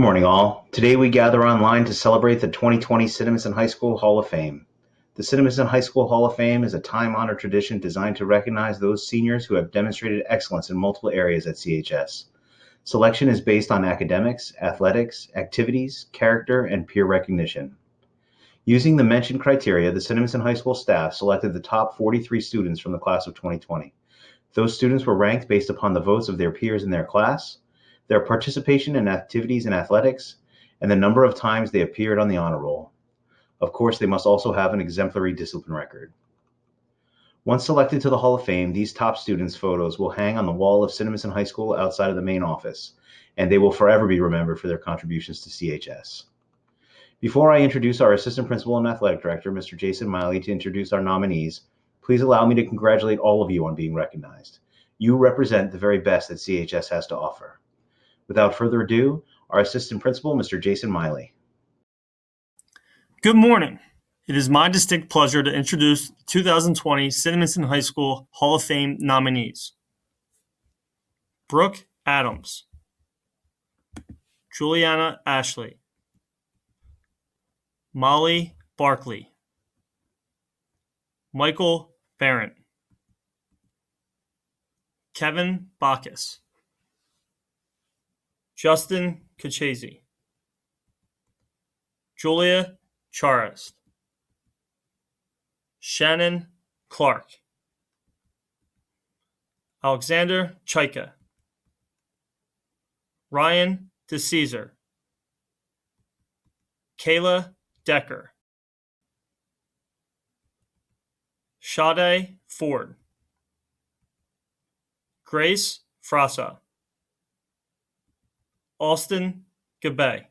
morning, all. Today we gather online to celebrate the 2020 Cinemas High School Hall of Fame. The Cinemas High School Hall of Fame is a time-honored tradition designed to recognize those seniors who have demonstrated excellence in multiple areas at CHS. Selection is based on academics, athletics, activities, character, and peer recognition. Using the mentioned criteria, the Cinemas High School staff selected the top 43 students from the class of 2020. Those students were ranked based upon the votes of their peers in their class, their participation in activities in athletics, and the number of times they appeared on the honor roll. Of course, they must also have an exemplary discipline record. Once selected to the Hall of Fame, these top students' photos will hang on the wall of Cinemas High School outside of the main office, and they will forever be remembered for their contributions to CHS. Before I introduce our Assistant Principal and Athletic Director, Mr. Jason Miley, to introduce our nominees, please allow me to congratulate all of you on being recognized. You represent the very best that CHS has to offer. Without further ado, our Assistant Principal, Mr. Jason Miley. Good morning. It is my distinct pleasure to introduce the 2020 Cinemas High School Hall of Fame nominees. Brooke Adams, Juliana Ashley, Molly Barkley, Michael Barrett, Kevin Bacchus, Justin Kachese, Julia Charest, Shannon Clark, Alexander Chaika, Ryan DeCesar, Kayla Decker, Sade Ford, Grace Frasa, Austin Gabay,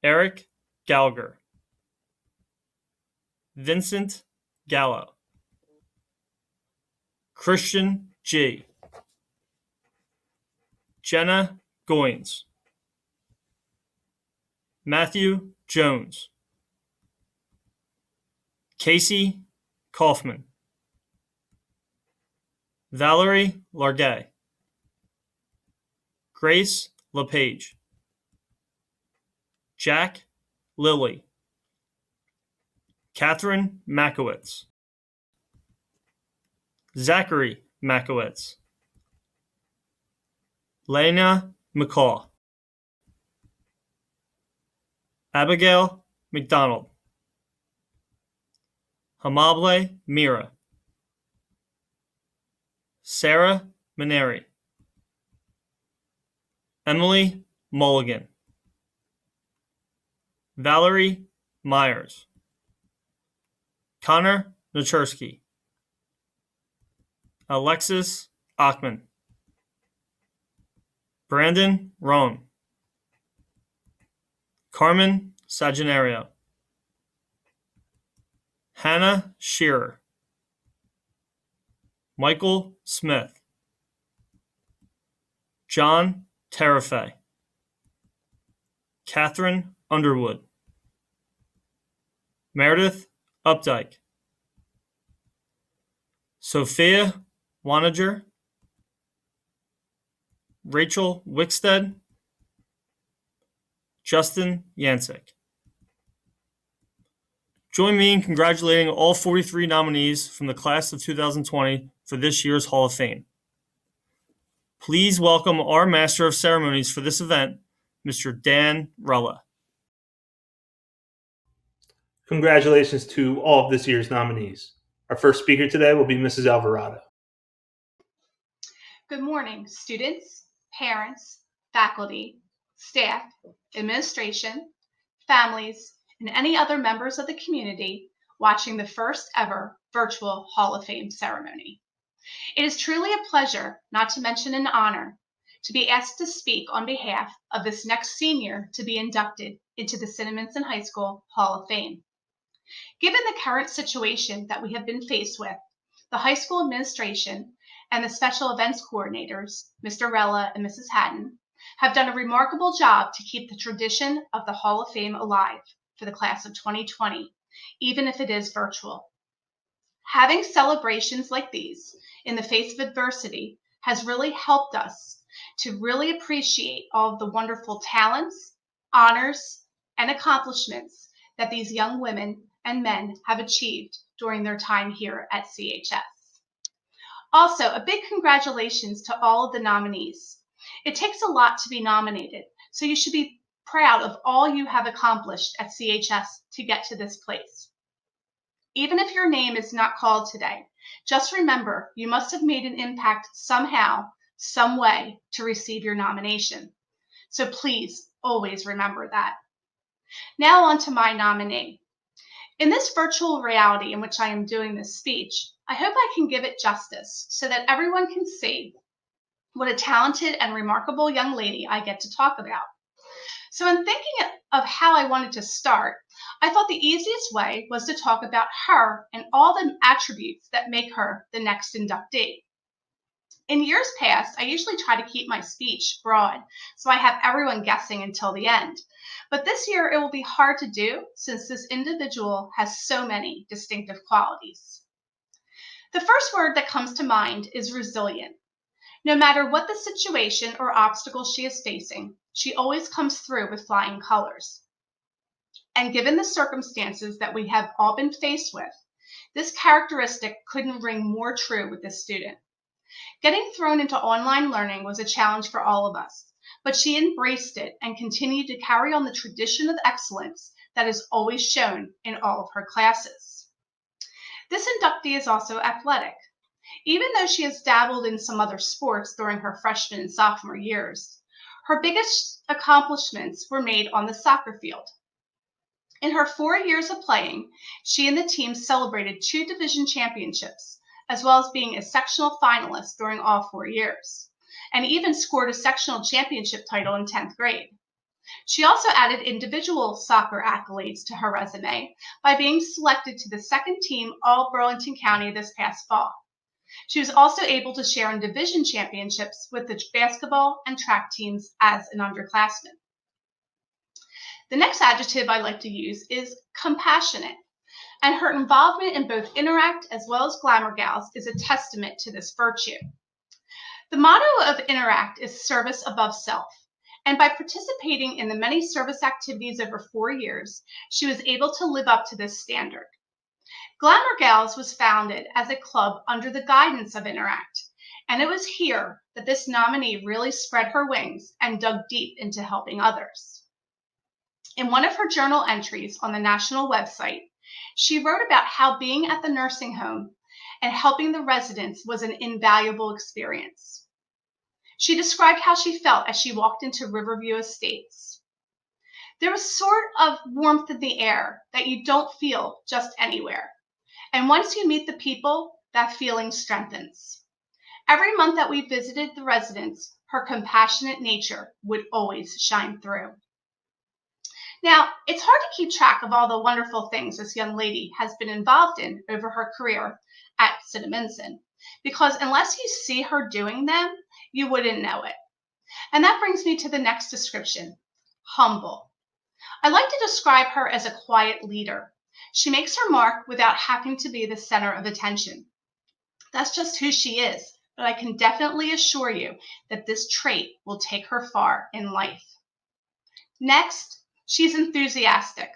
Eric Gallagher, Vincent Gallo, Christian G, Jenna Goins, Matthew Jones, Casey Kaufman, Valerie Largay, Grace LePage, Jack Lilly, Catherine Makowitz, Zachary Makowitz, Lena McCaw, Abigail McDonald, Hamable Mira, Sarah Maneri, Emily Mulligan, Valerie Myers, Connor Nachersky, Alexis Achman, Brandon Roan, Carmen Saginario, Hannah Shearer, Michael Smith, John Terafay, Catherine Underwood, Meredith Updike, Sophia Wanager, Rachel Wickstead, Justin Yancek. Join me in congratulating all 43 nominees from the class of 2020 for this year's Hall of Fame. Please welcome our Master of Ceremonies for this event, Mr. Dan Rella. Congratulations to all of this year's nominees. Our first speaker today will be Mrs. Alvarado. Good morning, students, parents, faculty, staff, administration, families, and any other members of the community watching the first ever virtual Hall of Fame ceremony. It is truly a pleasure, not to mention an honor, to be asked to speak on behalf of this next senior to be inducted into the Cinemas High School Hall of Fame. Given the current situation that we have been faced with, the high school administration and the special events coordinators, Mr. Rella and Mrs. Hatton, have done a remarkable job to keep the tradition of the Hall of Fame alive for the class of 2020, even if it is virtual. Having celebrations like these in the face of adversity has really helped us to really appreciate all of the wonderful talents, honors, and accomplishments that these young women and men have achieved during their time here at CHS. Also, a big congratulations to all of the nominees. It takes a lot to be nominated, so you should be proud of all you have accomplished at CHS to get to this place. Even if your name is not called today, just remember you must have made an impact somehow, some way to receive your nomination. So please always remember that. Now on to my nominee. In this virtual reality in which I am doing this speech, I hope I can give it justice so that everyone can see what a talented and remarkable young lady I get to talk about. So in thinking of how I wanted to start, I thought the easiest way was to talk about her and all the attributes that make her the next inductee. In years past, I usually try to keep my speech broad, so I have everyone guessing until the end. But this year it will be hard to do since this individual has so many distinctive qualities. The first word that comes to mind is resilient. No matter what the situation or obstacle she is facing, she always comes through with flying colors. And given the circumstances that we have all been faced with, this characteristic couldn't ring more true with this student. Getting thrown into online learning was a challenge for all of us, but she embraced it and continued to carry on the tradition of excellence that is always shown in all of her classes. This inductee is also athletic. Even though she has dabbled in some other sports during her freshman and sophomore years, her biggest accomplishments were made on the soccer field. In her 4 years of playing, she and the team celebrated 2 division championships, as well as being a sectional finalist during all 4 years, and even scored a sectional championship title in 10th grade. She also added individual soccer accolades to her resume by being selected to the second team All-Burlington County this past fall. She was also able to share in division championships with the basketball and track teams as an underclassman. The next adjective I like to use is compassionate, and her involvement in both Interact as well as Glamour Gals is a testament to this virtue. The motto of Interact is service above self, and by participating in the many service activities over 4 years, she was able to live up to this standard. Glamour Gals was founded as a club under the guidance of Interact, and it was here that this nominee really spread her wings and dug deep into helping others. In one of her journal entries on the national website, she wrote about how being at the nursing home and helping the residents was an invaluable experience. She described how she felt as she walked into Riverview Estates. There was sort of warmth in the air that you don't feel just anywhere. And once you meet the people, that feeling strengthens. Every month that we visited the residents, her compassionate nature would always shine through. Now, it's hard to keep track of all the wonderful things this young lady has been involved in over her career at Cinnamon, because unless you see her doing them, you wouldn't know it. And that brings me to the next description, humble. I like to describe her as a quiet leader. She makes her mark without having to be the center of attention. That's just who she is, but I can definitely assure you that this trait will take her far in life. Next, she's enthusiastic,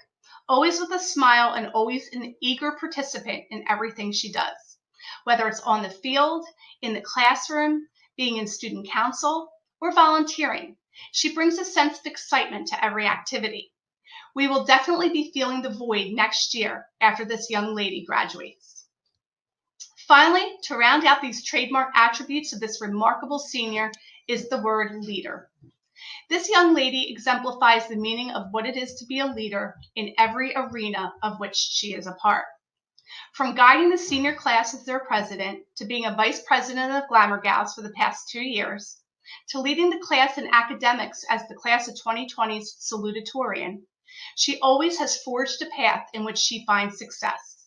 always with a smile and always an eager participant in everything she does, whether it's on the field, in the classroom, being in student council, or volunteering. She brings a sense of excitement to every activity. We will definitely be feeling the void next year after this young lady graduates. Finally, to round out these trademark attributes of this remarkable senior is the word leader. This young lady exemplifies the meaning of what it is to be a leader in every arena of which she is a part. From guiding the senior class as their president, to being a vice president of Glamour Gals for the past 2 years, to leading the class in academics as the class of 2020's salutatorian, she always has forged a path in which she finds success.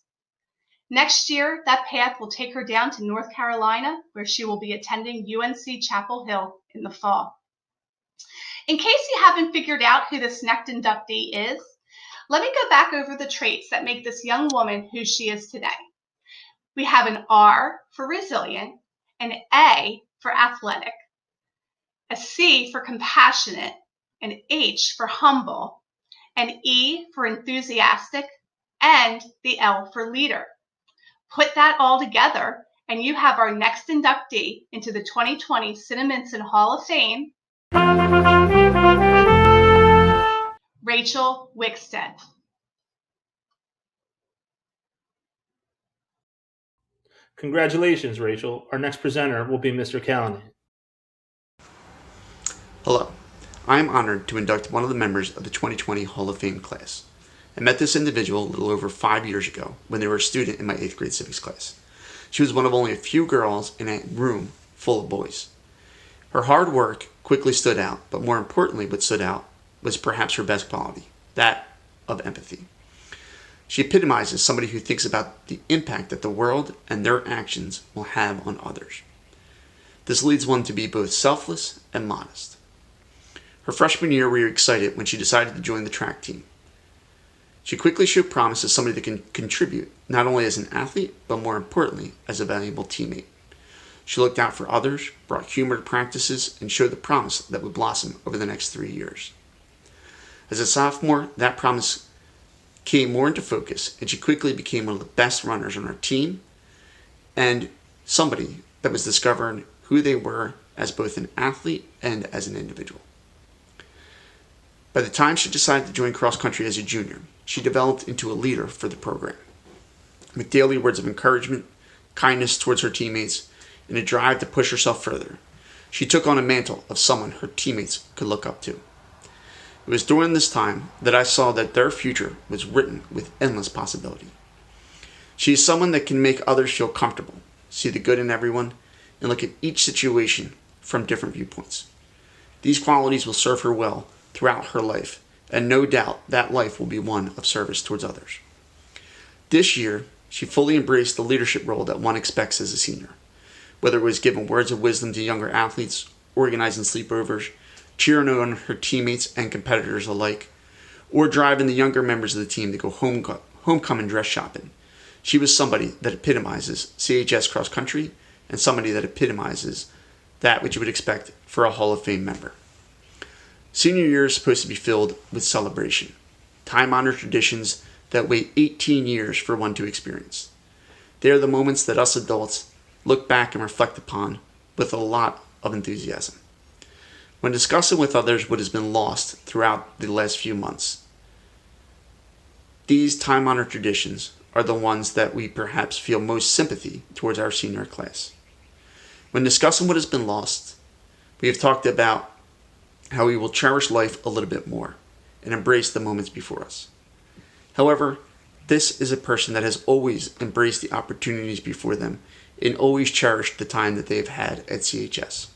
Next year, that path will take her down to North Carolina, where she will be attending UNC Chapel Hill in the fall. In case you haven't figured out who this next inductee is, let me go back over the traits that make this young woman who she is today. We have an R for resilient, an A for athletic, a C for compassionate, an H for humble, an E for enthusiastic, and the L for leader. Put that all together, and you have our next inductee into the 2020 Cinnaminson Hall of Fame, Rachel Wickstead. Congratulations, Rachel. Our next presenter will be Mr. Callahan. Hello. I am honored to induct one of the members of the 2020 Hall of Fame class. I met this individual a little over 5 years ago when they were a student in my 8th grade civics class. She was one of only a few girls in a room full of boys. Her hard work quickly stood out, but more importantly what stood out was perhaps her best quality, that of empathy. She epitomizes somebody who thinks about the impact that the world and their actions will have on others. This leads one to be both selfless and modest. Her freshman year, we were excited when she decided to join the track team. She quickly showed promise as somebody that can contribute, not only as an athlete, but more importantly, as a valuable teammate. She looked out for others, brought humor to practices, and showed the promise that would blossom over the next 3 years. As a sophomore, that promise came more into focus, and she quickly became one of the best runners on our team, and somebody that was discovering who they were as both an athlete and as an individual. By the time she decided to join cross country as a junior, she developed into a leader for the program. With daily words of encouragement, kindness towards her teammates, and a drive to push herself further, she took on a mantle of someone her teammates could look up to. It was during this time that I saw that their future was written with endless possibility. She is someone that can make others feel comfortable, see the good in everyone, and look at each situation from different viewpoints. These qualities will serve her well throughout her life, and no doubt that life will be one of service towards others. This year, she fully embraced the leadership role that one expects as a senior, whether it was giving words of wisdom to younger athletes, organizing sleepovers, cheering on her teammates and competitors alike, or driving the younger members of the team to go homecoming dress shopping. She was somebody that epitomizes CHS cross country and somebody that epitomizes that which you would expect for a Hall of Fame member. Senior year is supposed to be filled with celebration, time-honored traditions that wait 18 years for one to experience. They are the moments that us adults look back and reflect upon with a lot of enthusiasm. When discussing with others what has been lost throughout the last few months, these time-honored traditions are the ones that we perhaps feel most sympathy towards our senior class. When discussing what has been lost, we have talked about how we will cherish life a little bit more and embrace the moments before us. However, this is a person that has always embraced the opportunities before them and always cherished the time that they have had at CHS.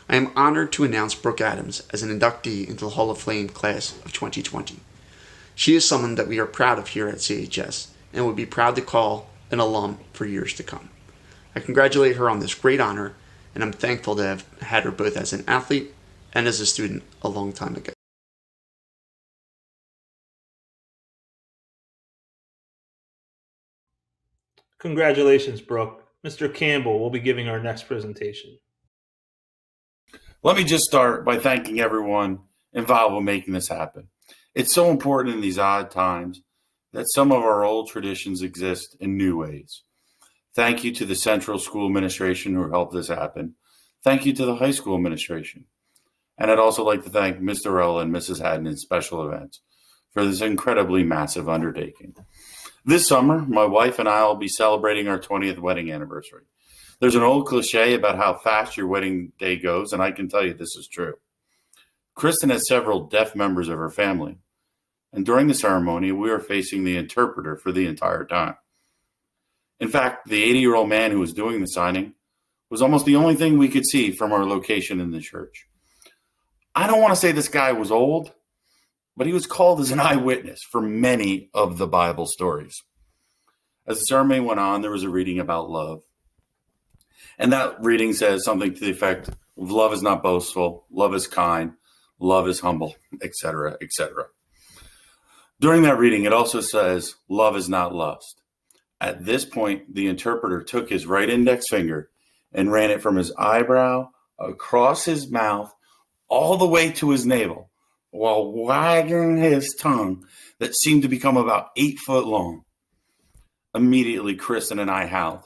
I am honored to announce Brooke Adams as an inductee into the Hall of Fame class of 2020. She is someone that we are proud of here at CHS and would be proud to call an alum for years to come. I congratulate her on this great honor, and I'm thankful to have had her both as an athlete and as a student a long time ago. Congratulations, Brooke. Mr. Campbell will be giving our next presentation. Let me just start by thanking everyone involved in making this happen. It's so important in these odd times that some of our old traditions exist in new ways. Thank you to the Central School Administration who helped this happen. Thank you to the high school administration. And I'd also like to thank Mr. Rella and Mrs. Haddon in special events for this incredibly massive undertaking. This summer, my wife and I will be celebrating our 20th wedding anniversary. There's an old cliche about how fast your wedding day goes, and I can tell you this is true. Kristen has several deaf members of her family, and during the ceremony, we were facing the interpreter for the entire time. In fact, the 80-year-old man who was doing the signing was almost the only thing we could see from our location in the church. I don't want to say this guy was old, but he was called as an eyewitness for many of the Bible stories. As the ceremony went on, there was a reading about love. And that reading says something to the effect of love is not boastful, love is kind, love is humble, etc., etc. During that reading, it also says love is not lust. At this point, the interpreter took his right index finger and ran it from his eyebrow across his mouth all the way to his navel while wagging his tongue that seemed to become about 8 foot long. Immediately, Kristen and I howled.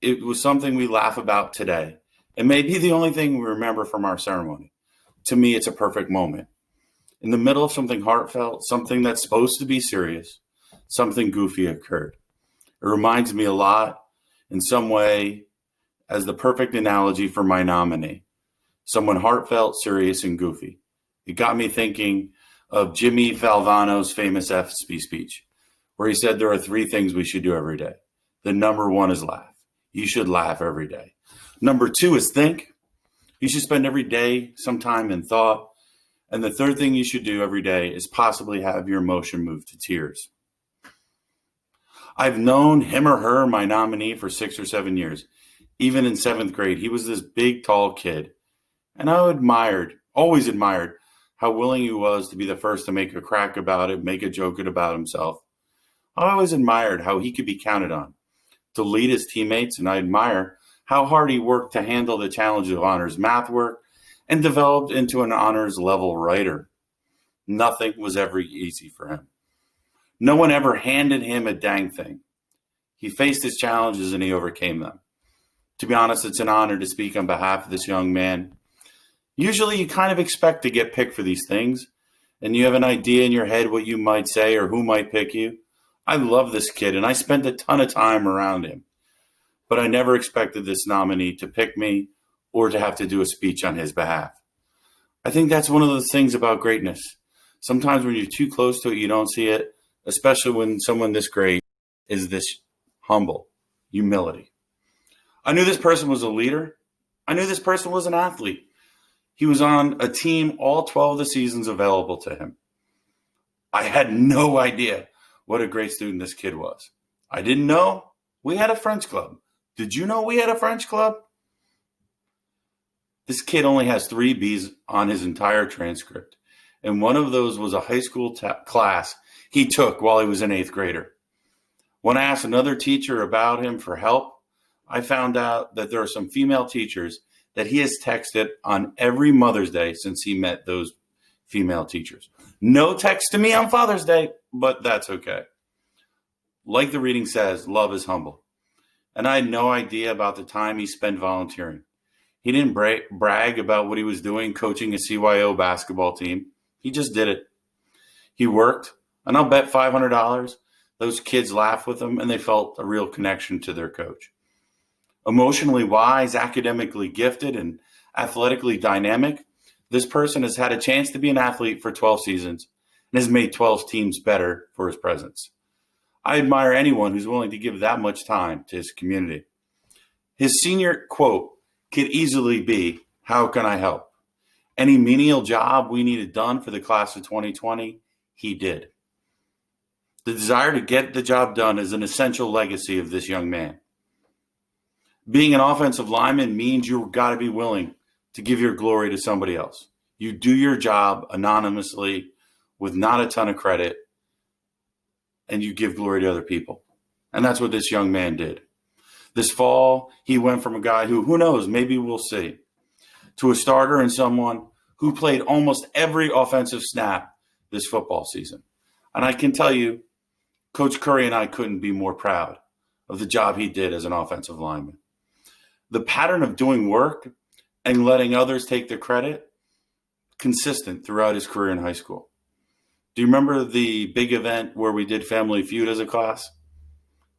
It was something we laugh about today. It may be the only thing we remember from our ceremony. To me, it's a perfect moment. In the middle of something heartfelt, something that's supposed to be serious, something goofy occurred. It reminds me a lot, in some way, as the perfect analogy for my nominee. Someone heartfelt, serious, and goofy. It got me thinking of Jimmy Valvano's famous FSB speech, where he said there are 3 things we should do every day. The number 1 is laugh. You should laugh every day. Number 2 is think. You should spend every day some time in thought. And the 3rd thing you should do every day is possibly have your emotion move to tears. I've known him or her, my nominee, for 6 or 7 years. Even in 7th grade, he was this big, tall kid. And I always admired how willing he was to be the first to make a crack about it, make a joke about himself. I always admired how he could be counted on to lead his teammates, and I admire how hard he worked to handle the challenge of honors math work and developed into an honors level writer. Nothing was ever easy for him. No one ever handed him a dang thing. He faced his challenges and he overcame them. To be honest, it's an honor to speak on behalf of this young man. Usually you kind of expect to get picked for these things, and you have an idea in your head what you might say or who might pick you. I love this kid, and I spent a ton of time around him. But I never expected this nominee to pick me or to have to do a speech on his behalf. I think that's one of the things about greatness. Sometimes when you're too close to it, you don't see it, especially when someone this great is this humble. Humility. I knew this person was a leader. I knew this person was an athlete. He was on a team all 12 of the seasons available to him. I had no idea what a great student this kid was. I didn't know we had a French club. Did you know we had a French club? This kid only has 3 B's on his entire transcript, and one of those was a high school class he took while he was an 8th grader. When I asked another teacher about him for help, I found out that there are some female teachers that he has texted on every Mother's Day since he met those female teachers. No text to me on Father's Day, but that's okay. Like the reading says, love is humble. And I had no idea about the time he spent volunteering. He didn't brag about what he was doing coaching a CYO basketball team. He just did it. He worked, and I'll bet $500 those kids laughed with him and they felt a real connection to their coach. Emotionally wise, academically gifted, and athletically dynamic, this person has had a chance to be an athlete for 12 seasons and has made 12 teams better for his presence. I admire anyone who's willing to give that much time to his community. His senior quote could easily be, "How can I help?" Any menial job we needed done for the class of 2020, he did. The desire to get the job done is an essential legacy of this young man. Being an offensive lineman means you've got to be willing to give your glory to somebody else. You do your job anonymously with not a ton of credit, and you give glory to other people. And that's what this young man did. This fall, he went from a guy who knows, maybe we'll see, to a starter and someone who played almost every offensive snap this football season. And I can tell you, Coach Curry and I couldn't be more proud of the job he did as an offensive lineman. The pattern of doing work and letting others take the credit, consistent throughout his career in high school. Do you remember the big event where we did Family Feud as a class?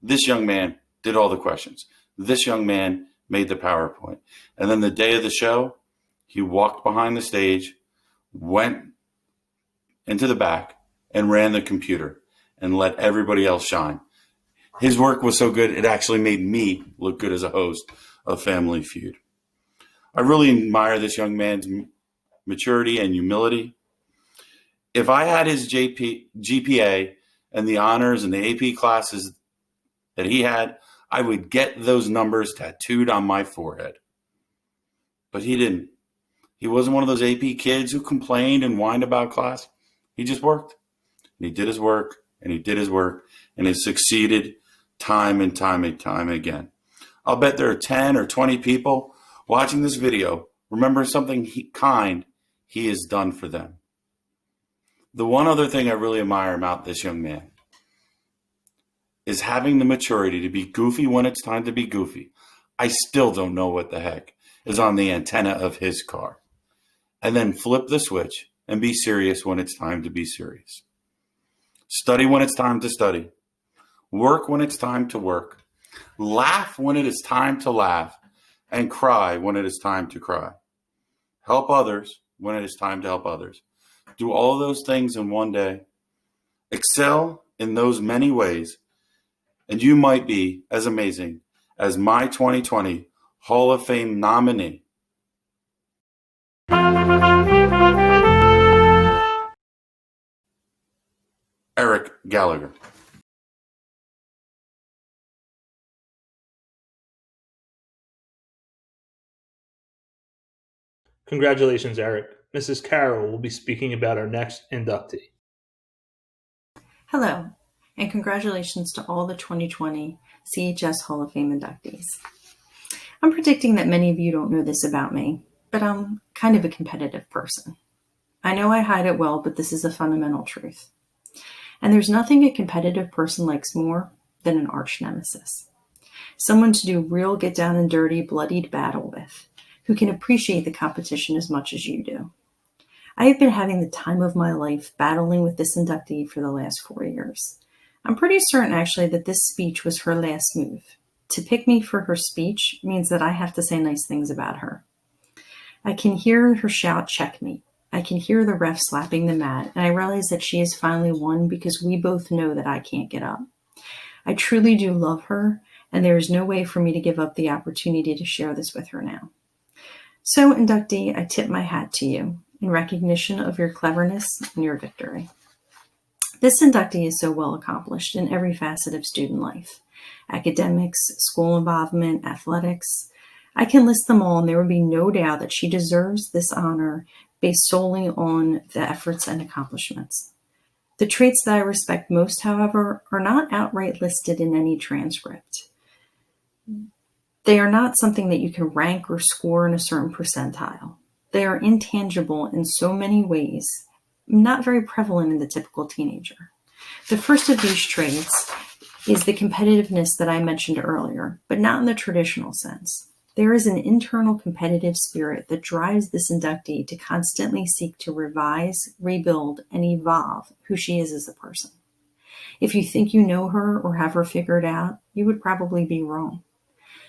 This young man did all the questions. This young man made the PowerPoint. And then the day of the show, he walked behind the stage, went into the back, and ran the computer and let everybody else shine. His work was so good, it actually made me look good as a host of Family Feud. I really admire this young man's maturity and humility. If I had his GPA and the honors and the AP classes that he had, I would get those numbers tattooed on my forehead. But he didn't. He wasn't one of those AP kids who complained and whined about class. He just worked. And he did his work, and he did his work, and he succeeded time and time and time again. I'll bet there are 10 or 20 people watching this video Remember something kind he has done for them. The one other thing I really admire about this young man is having the maturity to be goofy when it's time to be goofy. I still don't know what the heck is on the antenna of his car. And then flip the switch and be serious when it's time to be serious. Study when it's time to study. Work when it's time to work. Laugh when it is time to laugh. And cry when it is time to cry. Help others when it is time to help others. Do all those things in one day. Excel in those many ways. And you might be as amazing as my 2020 Hall of Fame nominee. Eric Gallagher. Congratulations, Eric. Mrs. Carroll will be speaking about our next inductee. Hello, and congratulations to all the 2020 CHS Hall of Fame inductees. I'm predicting that many of you don't know this about me, but I'm kind of a competitive person. I know I hide it well, but this is a fundamental truth. And there's nothing a competitive person likes more than an arch nemesis. Someone to do real get down and dirty, bloodied battle with, who can appreciate the competition as much as you do. I have been having the time of my life battling with this inductee for the last 4 years. I'm pretty certain, actually, that this speech was her last move. To pick me for her speech means that I have to say nice things about her. I can hear her shout, "Checkmate." I can hear the ref slapping the mat, and I realize that she has finally won because we both know that I can't get up. I truly do love her, and there is no way for me to give up the opportunity to share this with her now. So, inductee, I tip my hat to you in recognition of your cleverness and your victory. This inductee is so well accomplished in every facet of student life: academics, school involvement, athletics. I can list them all, and there would be no doubt that she deserves this honor based solely on the efforts and accomplishments. The traits that I respect most, however, are not outright listed in any transcript. They are not something that you can rank or score in a certain percentile. They are intangible in so many ways, not very prevalent in the typical teenager. The first of these traits is the competitiveness that I mentioned earlier, but not in the traditional sense. There is an internal competitive spirit that drives this inductee to constantly seek to revise, rebuild, and evolve who she is as a person. If you think you know her or have her figured out, you would probably be wrong.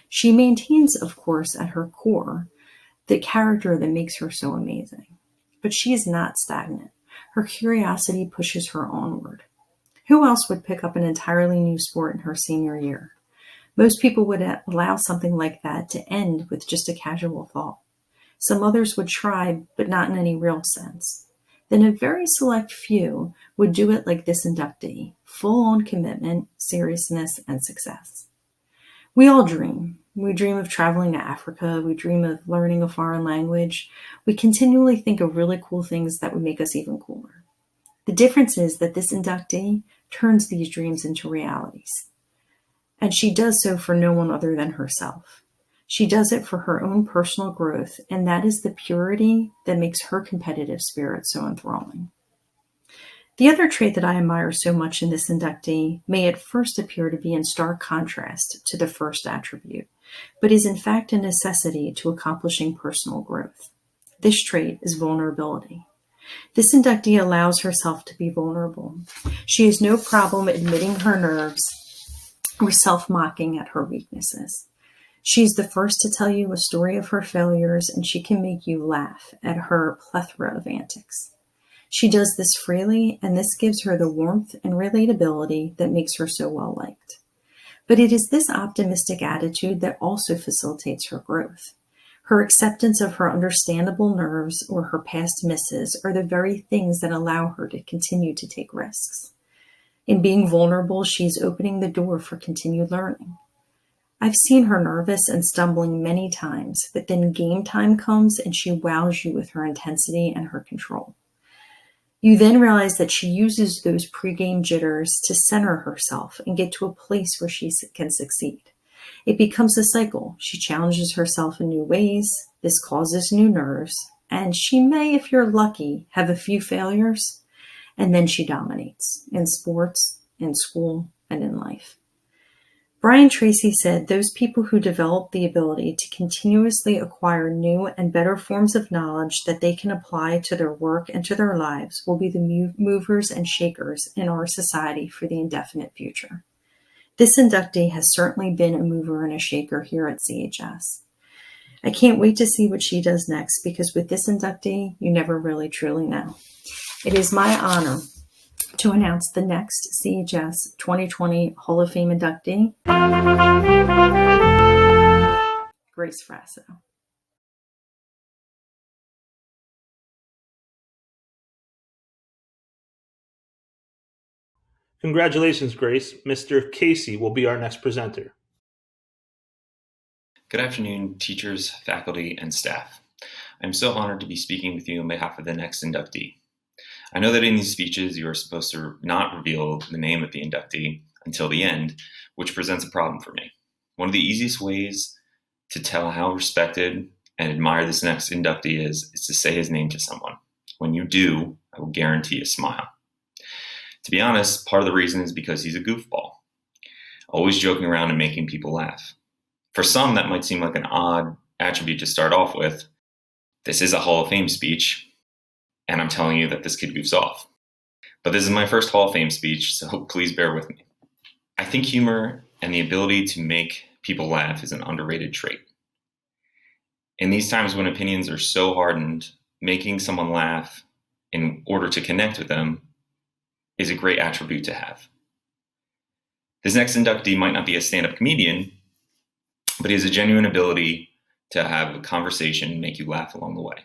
She maintains, of course, at her core, the character that makes her so amazing. But she is not stagnant. Her curiosity pushes her onward. Who else would pick up an entirely new sport in her senior year? Most people would allow something like that to end with just a casual thought. Some others would try, but not in any real sense. Then a very select few would do it like this inductee: full-on commitment, seriousness, and success. We all dream. We dream of traveling to Africa. We dream of learning a foreign language. We continually think of really cool things that would make us even cooler. The difference is that this inductee turns these dreams into realities. And she does so for no one other than herself. She does it for her own personal growth, and that is the purity that makes her competitive spirit so enthralling. The other trait that I admire so much in this inductee may at first appear to be in stark contrast to the first attribute, but is in fact a necessity to accomplishing personal growth. This trait is vulnerability. This inductee allows herself to be vulnerable. She has no problem admitting her nerves or self-mocking at her weaknesses. She's the first to tell you a story of her failures, and she can make you laugh at her plethora of antics. She does this freely, and this gives her the warmth and relatability that makes her so well liked. But it is this optimistic attitude that also facilitates her growth. Her acceptance of her understandable nerves or her past misses are the very things that allow her to continue to take risks. In being vulnerable, she's opening the door for continued learning. I've seen her nervous and stumbling many times, but then game time comes and she wows you with her intensity and her control. You then realize that she uses those pregame jitters to center herself and get to a place where she can succeed. It becomes a cycle. She challenges herself in new ways. This causes new nerves. And she may, if you're lucky, have a few failures. And then she dominates in sports, in school, and in life. Brian Tracy said those people who develop the ability to continuously acquire new and better forms of knowledge that they can apply to their work and to their lives will be the movers and shakers in our society for the indefinite future. This inductee has certainly been a mover and a shaker here at CHS. I can't wait to see what she does next, because with this inductee, you never really truly know. It is my honor to announce the next CHS 2020 Hall of Fame inductee, Grace Frasso. Congratulations, Grace. Mr. Casey will be our next presenter. Good afternoon, teachers, faculty, and staff. I'm so honored to be speaking with you on behalf of the next inductee. I know that in these speeches, you are supposed to not reveal the name of the inductee until the end, which presents a problem for me. One of the easiest ways to tell how respected and admire this next inductee is to say his name to someone. When you do, I will guarantee a smile. To be honest, part of the reason is because he's a goofball, always joking around and making people laugh. For some, that might seem like an odd attribute to start off with. This is a Hall of Fame speech, and I'm telling you that this kid goofs off. But this is my first Hall of Fame speech, so please bear with me. I think humor and the ability to make people laugh is an underrated trait. In these times when opinions are so hardened, making someone laugh in order to connect with them is a great attribute to have. This next inductee might not be a stand-up comedian, but he has a genuine ability to have a conversation and make you laugh along the way.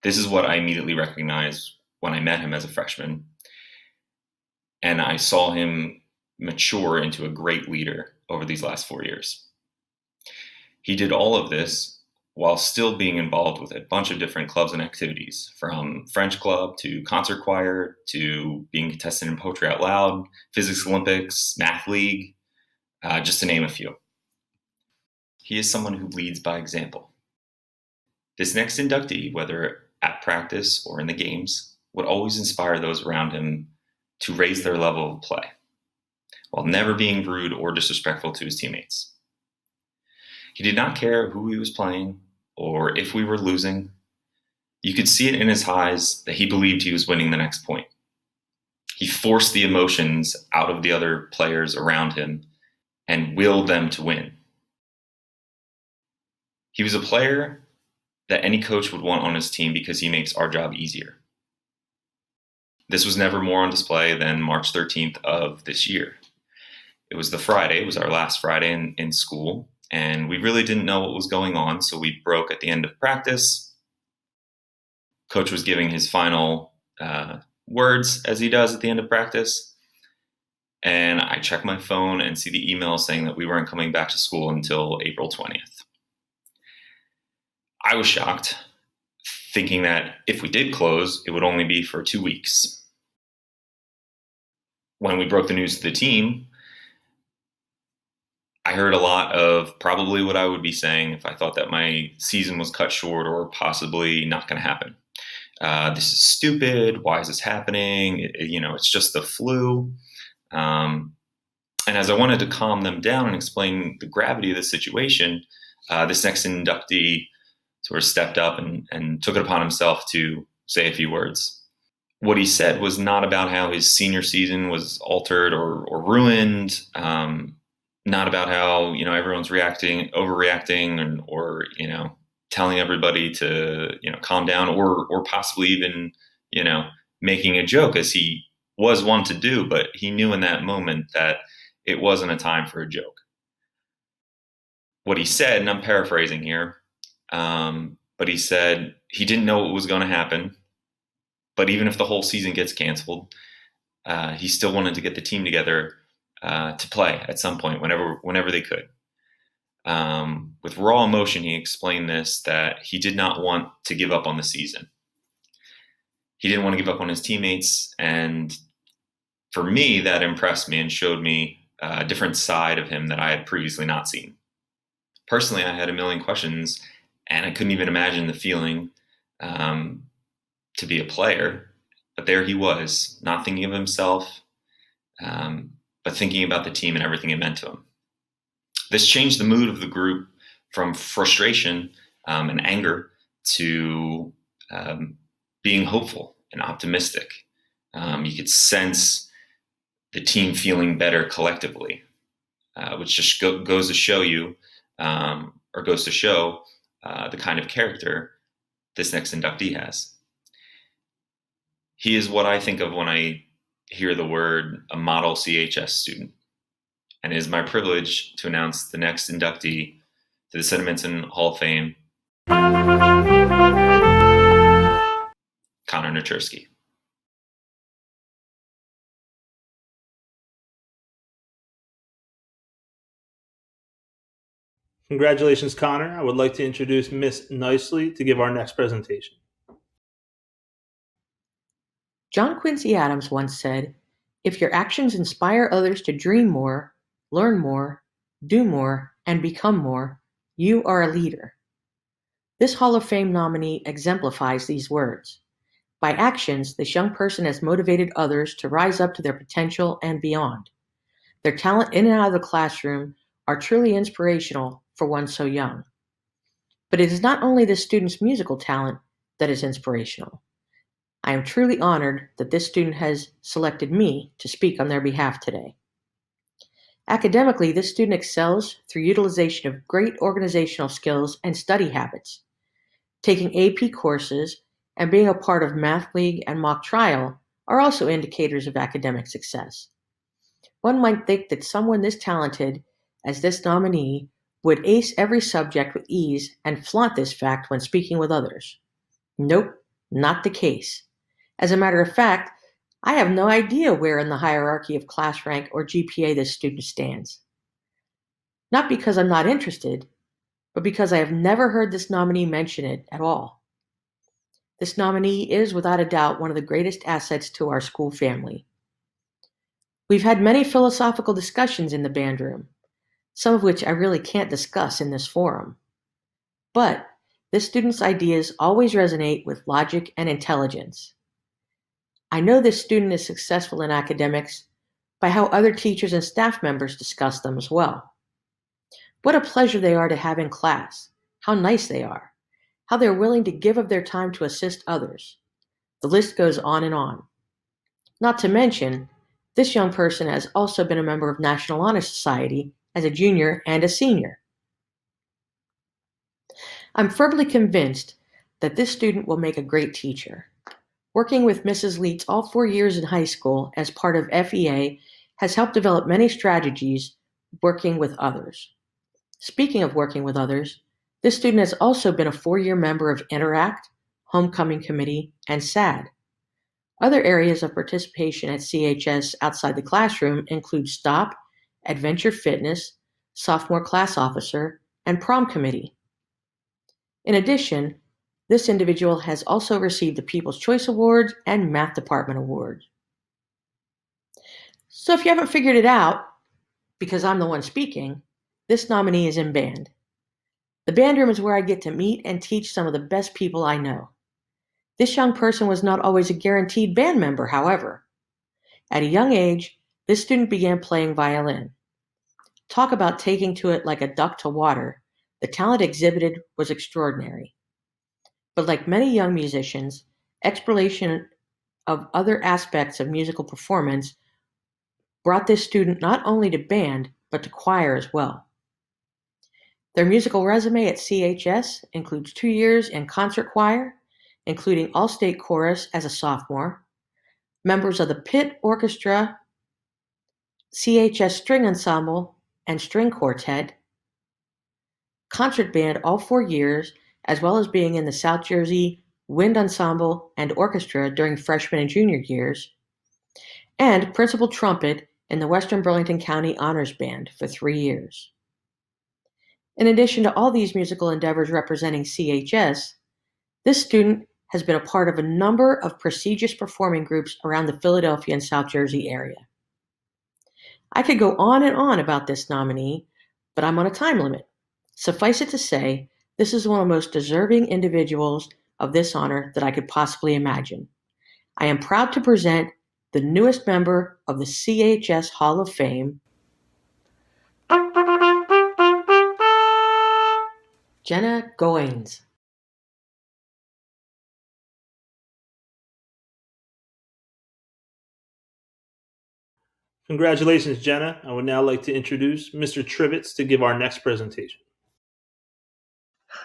This is what I immediately recognized when I met him as a freshman, and I saw him mature into a great leader over these last 4 years. He did all of this while still being involved with a bunch of different clubs and activities, from French club to concert choir to being contested in Poetry Out Loud, Physics Olympics, Math League, just to name a few. He is someone who leads by example. This next inductee, whether at practice or in the games, would always inspire those around him to raise their level of play, while never being rude or disrespectful to his teammates. He did not care who he was playing or if we were losing. You could see it in his eyes that he believed he was winning the next point. He forced the emotions out of the other players around him and willed them to win. He was a player that any coach would want on his team because he makes our job easier. This was never more on display than March 13th of this year. It was the Friday, it was our last Friday in school, and we really didn't know what was going on, so we broke at the end of practice. Coach was giving his final words, as he does at the end of practice, and I check my phone and see the email saying that we weren't coming back to school until April 20th. I was shocked, thinking that if we did close, it would only be for 2 weeks. When we broke the news to the team, I heard a lot of probably what I would be saying if I thought that my season was cut short or possibly not going to happen. This is stupid. Why is this happening? It's just the flu. And as I wanted to calm them down and explain the gravity of the situation, this next inductee sort of stepped up and took it upon himself to say a few words. What he said was not about how his senior season was altered or ruined, not about how everyone's overreacting, or telling everybody to calm down, or possibly even making a joke, as he was one to do, but he knew in that moment that it wasn't a time for a joke. What he said, and I'm paraphrasing here, but he said he didn't know what was going to happen, but even if the whole season gets canceled, he still wanted to get the team together to play at some point, whenever they could. With raw emotion, he explained this, that he did not want to give up on the season. He didn't want to give up on his teammates, and for me, that impressed me and showed me a different side of him that I had previously not seen. Personally, I had a million questions, and I couldn't even imagine the feeling to be a player. But there he was, not thinking of himself, but thinking about the team and everything it meant to him. This changed the mood of the group from frustration and anger to being hopeful and optimistic. You could sense the team feeling better collectively, which just goes to show you, or goes to show the kind of character this next inductee has. He is what I think of when I hear the word a model CHS student. And it is my privilege to announce the next inductee to the Cinnamon Hall of Fame, Connor Natursky. Congratulations, Connor. I would like to introduce Miss Nicely to give our next presentation. John Quincy Adams once said, "If your actions inspire others to dream more, learn more, do more, and become more, you are a leader." This Hall of Fame nominee exemplifies these words. By actions, this young person has motivated others to rise up to their potential and beyond. Their talent in and out of the classroom are truly inspirational for one so young. But it is not only the student's musical talent that is inspirational. I am truly honored that this student has selected me to speak on their behalf today. Academically, this student excels through utilization of great organizational skills and study habits. Taking AP courses and being a part of Math League and mock trial are also indicators of academic success. One might think that someone this talented as this nominee would ace every subject with ease and flaunt this fact when speaking with others. Nope, not the case. As a matter of fact, I have no idea where in the hierarchy of class rank or GPA this student stands. Not because I'm not interested, but because I have never heard this nominee mention it at all. This nominee is without a doubt one of the greatest assets to our school family. We've had many philosophical discussions in the band room, some of which I really can't discuss in this forum. But this student's ideas always resonate with logic and intelligence. I know this student is successful in academics by how other teachers and staff members discuss them as well. What a pleasure they are to have in class, how nice they are, how they're willing to give of their time to assist others. The list goes on and on. Not to mention, this young person has also been a member of National Honor Society as a junior and a senior. I'm firmly convinced that this student will make a great teacher. Working with Mrs. Leitz all 4 years in high school as part of FEA has helped develop many strategies working with others. Speaking of working with others, this student has also been a 4-year member of Interact, Homecoming Committee, and SAD. Other areas of participation at CHS outside the classroom include STOP, Adventure Fitness, Sophomore Class Officer, and Prom Committee. In addition, this individual has also received the People's Choice Award and Math Department Award. So if you haven't figured it out, because I'm the one speaking, this nominee is in band. The band room is where I get to meet and teach some of the best people I know. This young person was not always a guaranteed band member, however. At a young age, this student began playing violin. Talk about taking to it like a duck to water. The talent exhibited was extraordinary. But like many young musicians, exploration of other aspects of musical performance brought this student not only to band, but to choir as well. Their musical resume at CHS includes 2 years in concert choir, including all-state chorus as a sophomore, members of the pit orchestra, CHS string ensemble, and string quartet, concert band all 4 years, as well as being in the South Jersey Wind Ensemble and Orchestra during freshman and junior years, and principal trumpet in the Western Burlington County Honors Band for 3 years. In addition to all these musical endeavors representing CHS, this student has been a part of a number of prestigious performing groups around the Philadelphia and South Jersey area. I could go on and on about this nominee, but I'm on a time limit. Suffice it to say, this is one of the most deserving individuals of this honor that I could possibly imagine. I am proud to present the newest member of the CHS Hall of Fame, Jenna Goins. Congratulations, Jenna. I would now like to introduce Mr. Trivets to give our next presentation.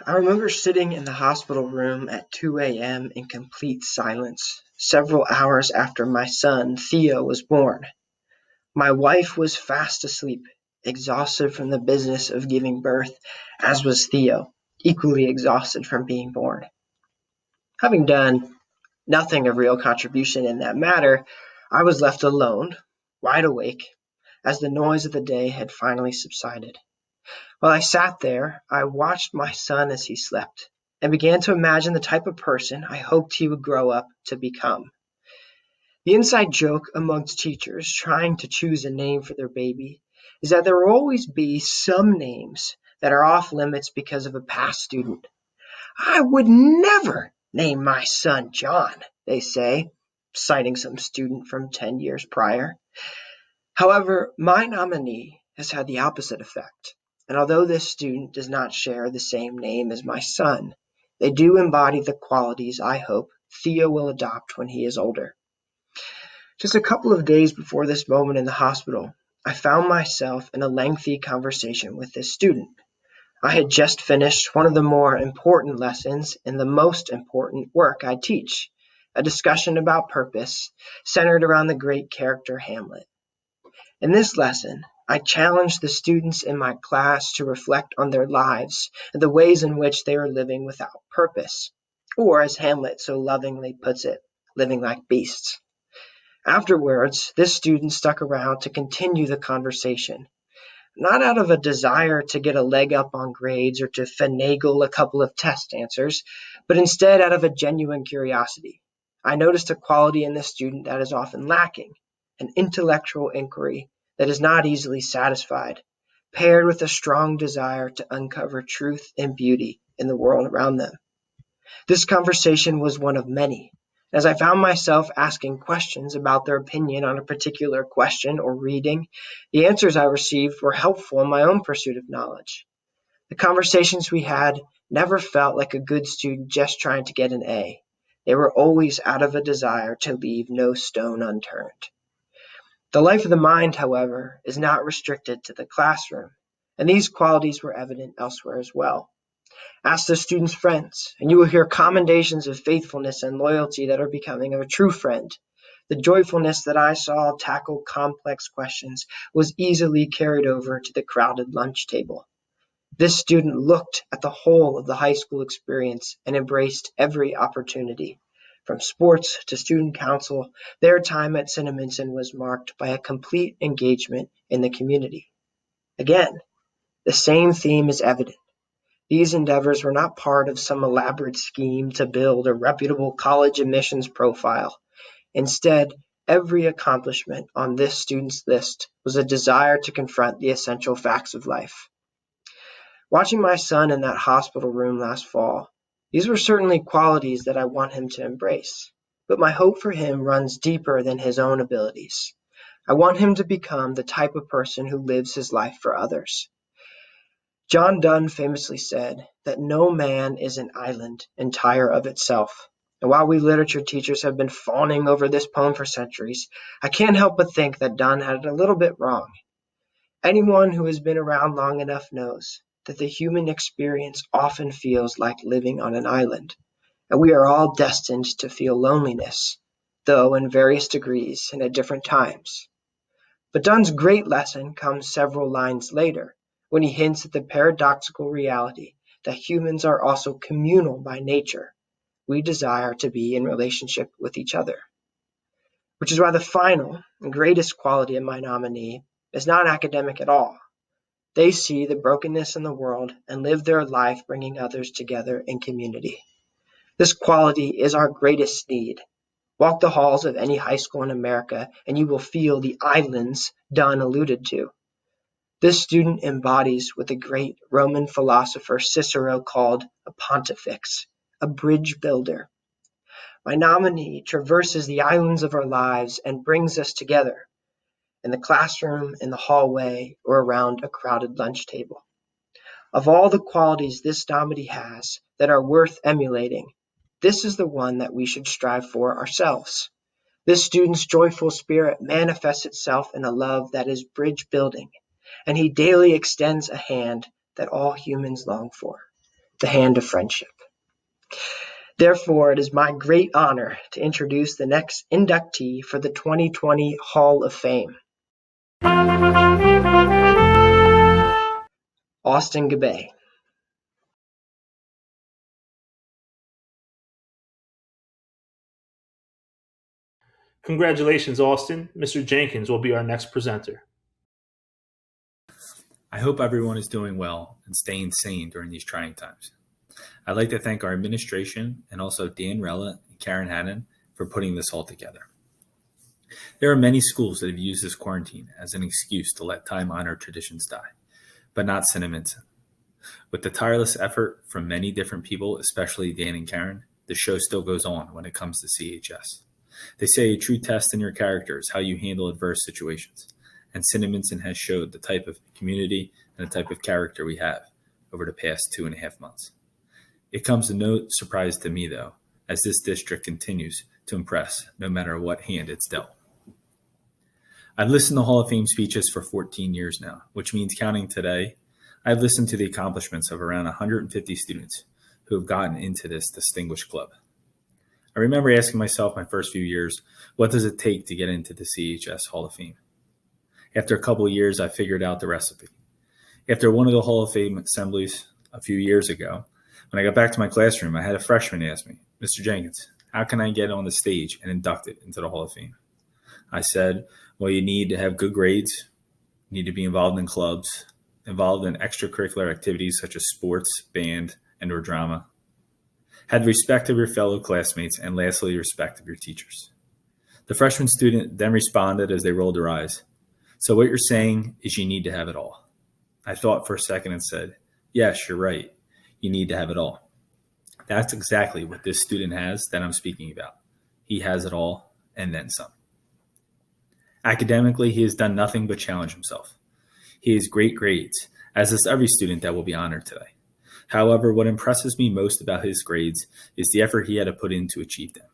I remember sitting in the hospital room at 2 a.m. in complete silence, several hours after my son, Theo, was born. My wife was fast asleep, exhausted from the business of giving birth, as was Theo, equally exhausted from being born. Having done nothing of real contribution in that matter, I was left alone, wide awake, as the noise of the day had finally subsided. While I sat there, I watched my son as he slept, and began to imagine the type of person I hoped he would grow up to become. The inside joke amongst teachers trying to choose a name for their baby is that there will always be some names that are off limits because of a past student. I would never name my son John, they say, citing some student from 10 years prior. However, my nominee has had the opposite effect, and although this student does not share the same name as my son, they do embody the qualities I hope Theo will adopt when he is older. Just a couple of days before this moment in the hospital, I found myself in a lengthy conversation with this student. I had just finished one of the more important lessons in the most important work I teach, a discussion about purpose centered around the great character Hamlet. In this lesson, I challenged the students in my class to reflect on their lives and the ways in which they are living without purpose, or as Hamlet so lovingly puts it, living like beasts. Afterwards, this student stuck around to continue the conversation, not out of a desire to get a leg up on grades or to finagle a couple of test answers, but instead out of a genuine curiosity. I noticed a quality in this student that is often lacking, an intellectual inquiry that is not easily satisfied, paired with a strong desire to uncover truth and beauty in the world around them. This conversation was one of many, as I found myself asking questions about their opinion on a particular question or reading. The answers I received were helpful in my own pursuit of knowledge. The conversations we had never felt like a good student just trying to get an A. They were always out of a desire to leave no stone unturned. The life of the mind, however, is not restricted to the classroom, and these qualities were evident elsewhere as well. Ask the students' friends, and you will hear commendations of faithfulness and loyalty that are becoming of a true friend. The joyfulness that I saw tackle complex questions was easily carried over to the crowded lunch table. This student looked at the whole of the high school experience and embraced every opportunity. From sports to student council, their time at Cinnaminson was marked by a complete engagement in the community. Again, the same theme is evident. These endeavors were not part of some elaborate scheme to build a reputable college admissions profile. Instead, every accomplishment on this student's list was a desire to confront the essential facts of life. Watching my son in that hospital room last fall, these were certainly qualities that I want him to embrace, but my hope for him runs deeper than his own abilities. I want him to become the type of person who lives his life for others. John Donne famously said that no man is an island entire of itself. And while we literature teachers have been fawning over this poem for centuries, I can't help but think that Donne had it a little bit wrong. Anyone who has been around long enough knows that the human experience often feels like living on an island, and we are all destined to feel loneliness, though in various degrees and at different times. But Donne's great lesson comes several lines later, when he hints at the paradoxical reality that humans are also communal by nature. We desire to be in relationship with each other. Which is why the final and greatest quality of my nominee is not academic at all. They see the brokenness in the world and live their life bringing others together in community. This quality is our greatest need. Walk the halls of any high school in America, and you will feel the islands Dunn alluded to. This student embodies what the great Roman philosopher Cicero called a pontifex, a bridge builder. My nominee traverses the islands of our lives and brings us together in the classroom, in the hallway, or around a crowded lunch table. Of all the qualities this nominee has that are worth emulating, this is the one that we should strive for ourselves. This student's joyful spirit manifests itself in a love that is bridge building, and he daily extends a hand that all humans long for, the hand of friendship. Therefore, it is my great honor to introduce the next inductee for the 2020 Hall of Fame. Austin Gabay. Congratulations, Austin. Mr. Jenkins will be our next presenter. I hope everyone is doing well and staying sane during these trying times. I'd like to thank our administration and also Dan Rella and Karen Hannon for putting this all together. There are many schools that have used this quarantine as an excuse to let time-honored traditions die, but not Cinnaminson. With the tireless effort from many different people, especially Dan and Karen, the show still goes on when it comes to CHS. They say a true test in your character is how you handle adverse situations, and Cinnaminson has showed the type of community and the type of character we have over the past 2.5 months. It comes to no surprise to me, though, as this district continues to impress no matter what hand it's dealt. I've listened to Hall of Fame speeches for 14 years now, which means counting today, I've listened to the accomplishments of around 150 students who have gotten into this distinguished club. I remember asking myself my first few years, what does it take to get into the CHS Hall of Fame? After a couple of years, I figured out the recipe. After one of the Hall of Fame assemblies a few years ago, when I got back to my classroom, I had a freshman ask me, Mr. Jenkins, how can I get on the stage and inducted into the Hall of Fame? I said, well, you need to have good grades, you need to be involved in clubs, involved in extracurricular activities such as sports, band, and or drama. Had respect of your fellow classmates, and lastly, respect of your teachers. The freshman student then responded as they rolled their eyes, so what you're saying is you need to have it all. I thought for a second and said, yes, you're right. You need to have it all. That's exactly what this student has that I'm speaking about. He has it all and then some. Academically, he has done nothing but challenge himself. He has great grades, as does every student that will be honored today. However, what impresses me most about his grades is the effort he had to put in to achieve them.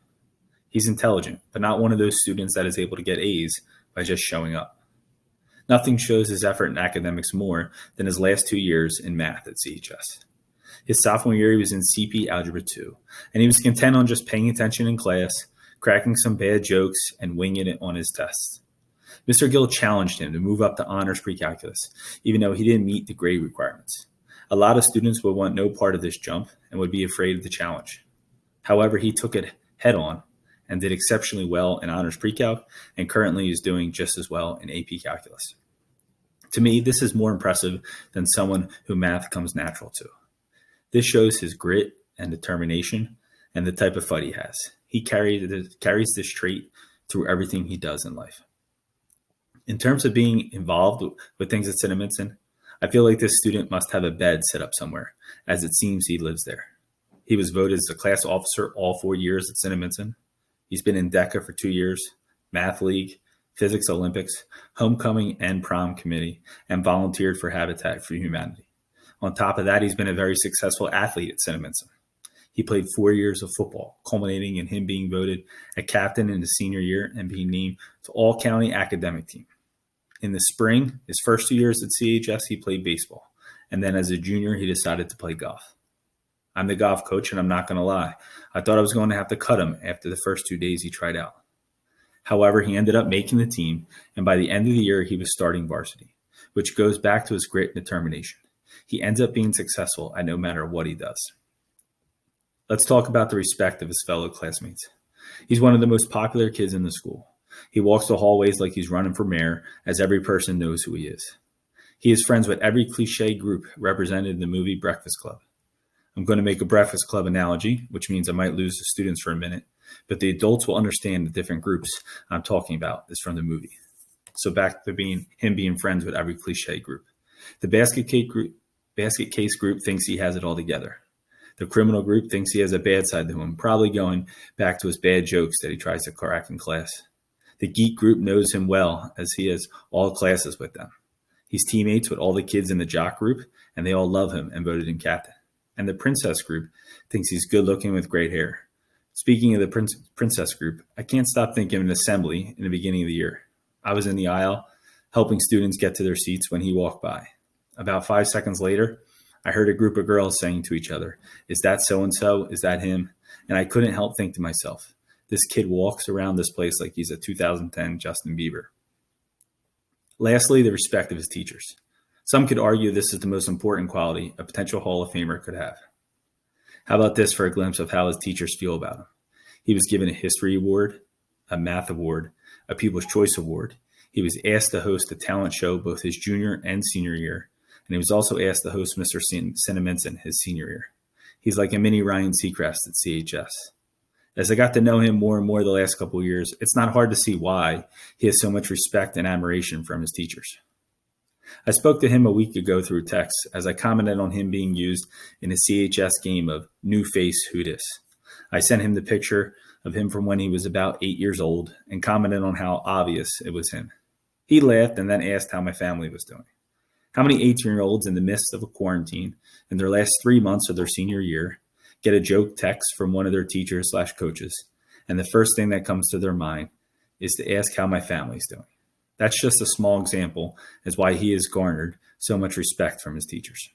He's intelligent, but not one of those students that is able to get A's by just showing up. Nothing shows his effort in academics more than his last 2 years in math at CHS. His sophomore year, he was in CP Algebra 2, and he was content on just paying attention in class, cracking some bad jokes, and winging it on his tests. Mr. Gill challenged him to move up to honors pre-calculus, even though he didn't meet the grade requirements. A lot of students would want no part of this jump and would be afraid of the challenge. However, he took it head on and did exceptionally well in honors pre-calc, and currently is doing just as well in AP calculus. To me, this is more impressive than someone who math comes natural to. This shows his grit and determination and the type of fight he has. He carries this trait through everything he does in life. In terms of being involved with things at Cinnaminson, I feel like this student must have a bed set up somewhere, as it seems he lives there. He was voted as a class officer all 4 years at Cinnaminson. He's been in DECA for 2 years, Math League, Physics Olympics, Homecoming and Prom Committee, and volunteered for Habitat for Humanity. On top of that, he's been a very successful athlete at Cinnaminson. He played 4 years of football, culminating in him being voted a captain in his senior year and being named to all-county academic team. In the spring, his first 2 years at CHS, he played baseball. And then as a junior, he decided to play golf. I'm the golf coach, and I'm not going to lie. I thought I was going to have to cut him after the first 2 days he tried out. However, he ended up making the team, and by the end of the year, he was starting varsity, which goes back to his grit and determination. He ends up being successful at no matter what he does. Let's talk about the respect of his fellow classmates. He's one of the most popular kids in the school. He walks the hallways like he's running for mayor, as every person knows who he is. He is friends with every cliche group represented in the movie Breakfast Club. I'm going to make a Breakfast Club analogy, which means I might lose the students for a minute, but the adults will understand the different groups I'm talking about is from the movie. So back to him being friends with every cliche group. The basket case group thinks he has it all together. The criminal group thinks he has a bad side to him, probably going back to his bad jokes that he tries to crack in class. The geek group knows him well, as he has all classes with them. He's teammates with all the kids in the jock group, and they all love him and voted him captain. And the princess group thinks he's good looking with great hair. Speaking of the princess group, I can't stop thinking of an assembly in the beginning of the year. I was in the aisle helping students get to their seats when he walked by. About 5 seconds later, I heard a group of girls saying to each other, "Is that so-and-so? Is that him?" And I couldn't help think to myself, this kid walks around this place like he's a 2010 Justin Bieber. Lastly, the respect of his teachers. Some could argue this is the most important quality a potential Hall of Famer could have. How about this for a glimpse of how his teachers feel about him? He was given a history award, a math award, a People's Choice Award. He was asked to host a talent show both his junior and senior year, and he was also asked to host Mr. Cinemenson his senior year. He's like a mini Ryan Seacrest at CHS. As I got to know him more and more the last couple of years, it's not hard to see why he has so much respect and admiration from his teachers. I spoke to him a week ago through text as I commented on him being used in a CHS game of New Face Who Dis. I sent him the picture of him from when he was about 8 years old and commented on how obvious it was him. He laughed and then asked how my family was doing. How many 18-year-olds in the midst of a quarantine in their last 3 months of their senior year get a joke text from one of their teachers/coaches, and the first thing that comes to their mind is to ask how my family's doing? That's just a small example as why he has garnered so much respect from his teachers.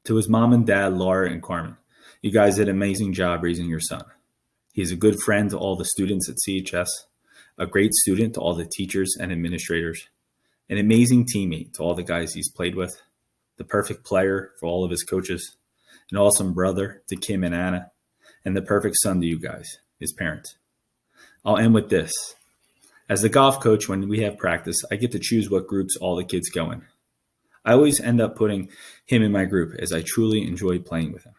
To his mom and dad, Laura and Carmen, you guys did an amazing job raising your son. He's a good friend to all the students at CHS, a great student to all the teachers and administrators, an amazing teammate to all the guys he's played with, the perfect player for all of his coaches, an awesome brother to Kim and Anna, and the perfect son to you guys, his parents. I'll end with this. As the golf coach, when we have practice, I get to choose what groups all the kids go in. I always end up putting him in my group as I truly enjoy playing with him.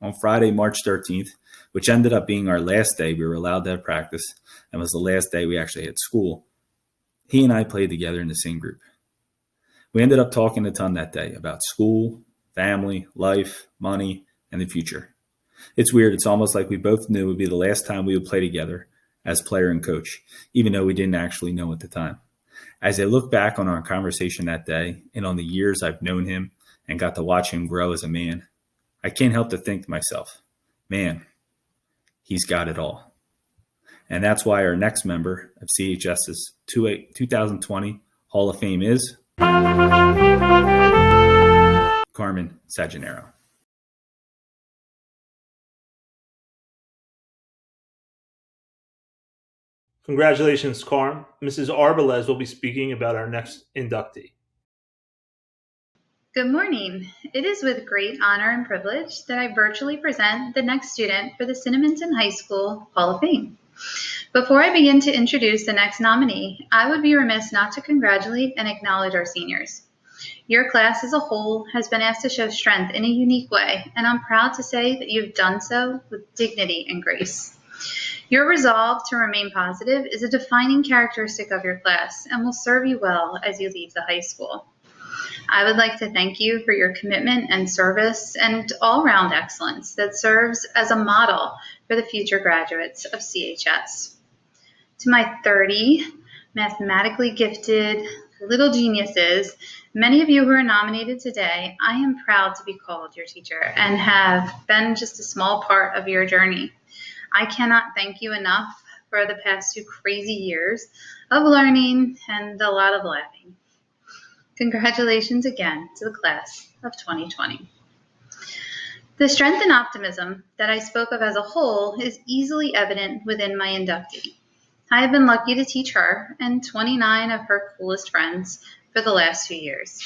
On Friday, March 13th, which ended up being our last day we were allowed to have practice and was the last day we actually had school, he and I played together in the same group. We ended up talking a ton that day about school, family, life, money, and the future. It's weird. It's almost like we both knew it would be the last time we would play together as player and coach, even though we didn't actually know at the time. As I look back on our conversation that day and on the years I've known him and got to watch him grow as a man, I can't help to think to myself, man, he's got it all. And that's why our next member of CHS's 2020 Hall of Fame is Carmen Saginero. Congratulations, Carm. Mrs. Arbalez will be speaking about our next inductee. Good morning. It is with great honor and privilege that I virtually present the next student for the Cinementon High School Hall of Fame. Before I begin to introduce the next nominee, I would be remiss not to congratulate and acknowledge our seniors. Your class as a whole has been asked to show strength in a unique way, and I'm proud to say that you've done so with dignity and grace. Your resolve to remain positive is a defining characteristic of your class and will serve you well as you leave the high school. I would like to thank you for your commitment and service and all-round excellence that serves as a model for the future graduates of CHS. To my 30 mathematically gifted little geniuses, many of you who are nominated today, I am proud to be called your teacher and have been just a small part of your journey. I cannot thank you enough for the past 2 crazy years of learning and a lot of laughing. Congratulations again to the class of 2020. The strength and optimism that I spoke of as a whole is easily evident within my inductee. I have been lucky to teach her and 29 of her coolest friends for the last 2 years.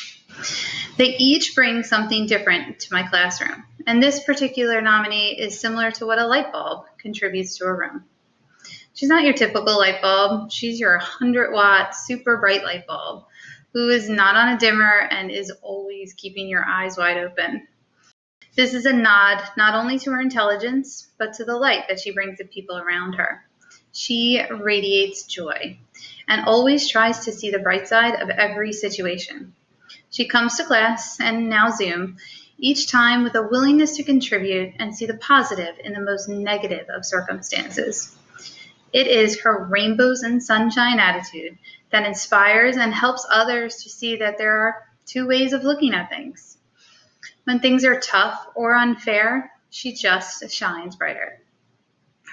They each bring something different to my classroom, and this particular nominee is similar to what a light bulb contributes to a room. She's not your typical light bulb. She's your 100-watt, super bright light bulb who is not on a dimmer and is always keeping your eyes wide open. This is a nod not only to her intelligence, but to the light that she brings to people around her. She radiates joy and always tries to see the bright side of every situation. She comes to class, and now Zoom, each time with a willingness to contribute and see the positive in the most negative of circumstances. It is her rainbows and sunshine attitude that inspires and helps others to see that there are two ways of looking at things. When things are tough or unfair, she just shines brighter.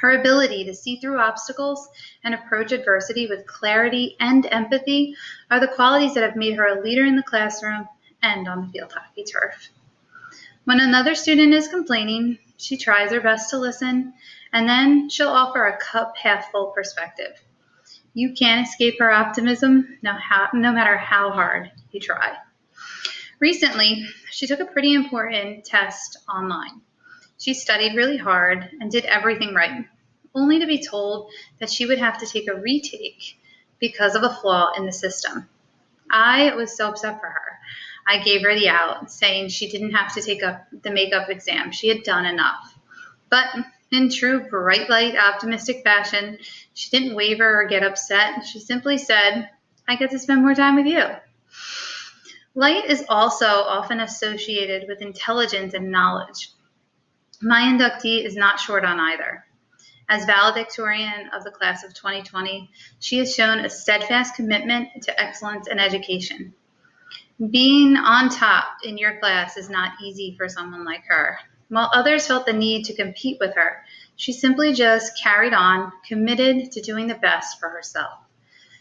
Her ability to see through obstacles and approach adversity with clarity and empathy are the qualities that have made her a leader in the classroom and on the field hockey turf. When another student is complaining, she tries her best to listen, and then she'll offer a cup half full perspective. You can't escape her optimism, no matter how hard you try. Recently, she took a pretty important test online. She studied really hard and did everything right, only to be told that she would have to take a retake because of a flaw in the system. I was so upset for her. I gave her the out, saying she didn't have to take up the makeup exam. She had done enough. But in true bright light, optimistic fashion, she didn't waver or get upset. She simply said, "I get to spend more time with you." Light is also often associated with intelligence and knowledge. My inductee is not short on either. As valedictorian of the class of 2020, she has shown a steadfast commitment to excellence in education. Being on top in your class is not easy for someone like her. While others felt the need to compete with her, she simply just carried on, committed to doing the best for herself.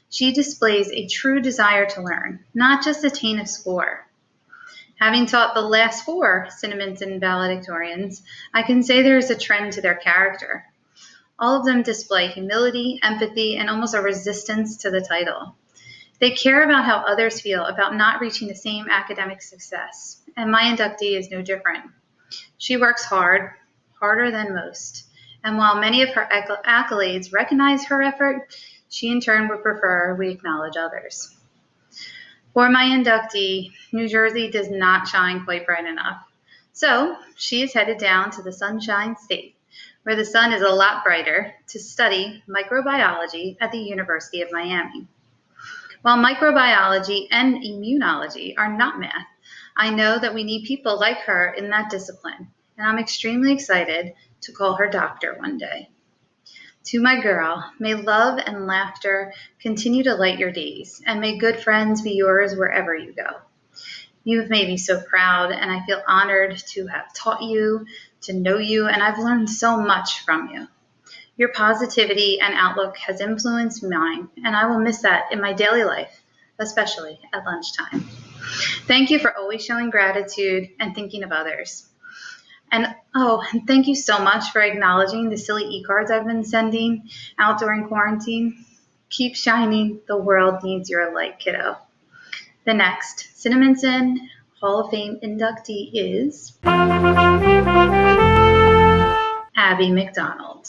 She displays a true desire to learn, not just attain a score. Having taught the last 4 Cinnaminson valedictorians, I can say there is a trend to their character. All of them display humility, empathy, and almost a resistance to the title. They care about how others feel about not reaching the same academic success, and my inductee is no different. She works hard, harder than most, and while many of her accolades recognize her effort, she in turn would prefer we acknowledge others. For my inductee, New Jersey does not shine quite bright enough. So she is headed down to the Sunshine State, where the sun is a lot brighter, to study microbiology at the University of Miami. While microbiology and immunology are not math, I know that we need people like her in that discipline, and I'm extremely excited to call her doctor one day. To my girl, may love and laughter continue to light your days, and may good friends be yours wherever you go. You have made me so proud, and I feel honored to have taught you, to know you, and I've learned so much from you. Your positivity and outlook has influenced mine, and I will miss that in my daily life, especially at lunchtime. Thank you for always showing gratitude and thinking of others. And thank you so much for acknowledging the silly e-cards I've been sending out during quarantine. Keep shining. The world needs your light, kiddo. The next Cinnaminson Hall of Fame inductee is Abby McDonald.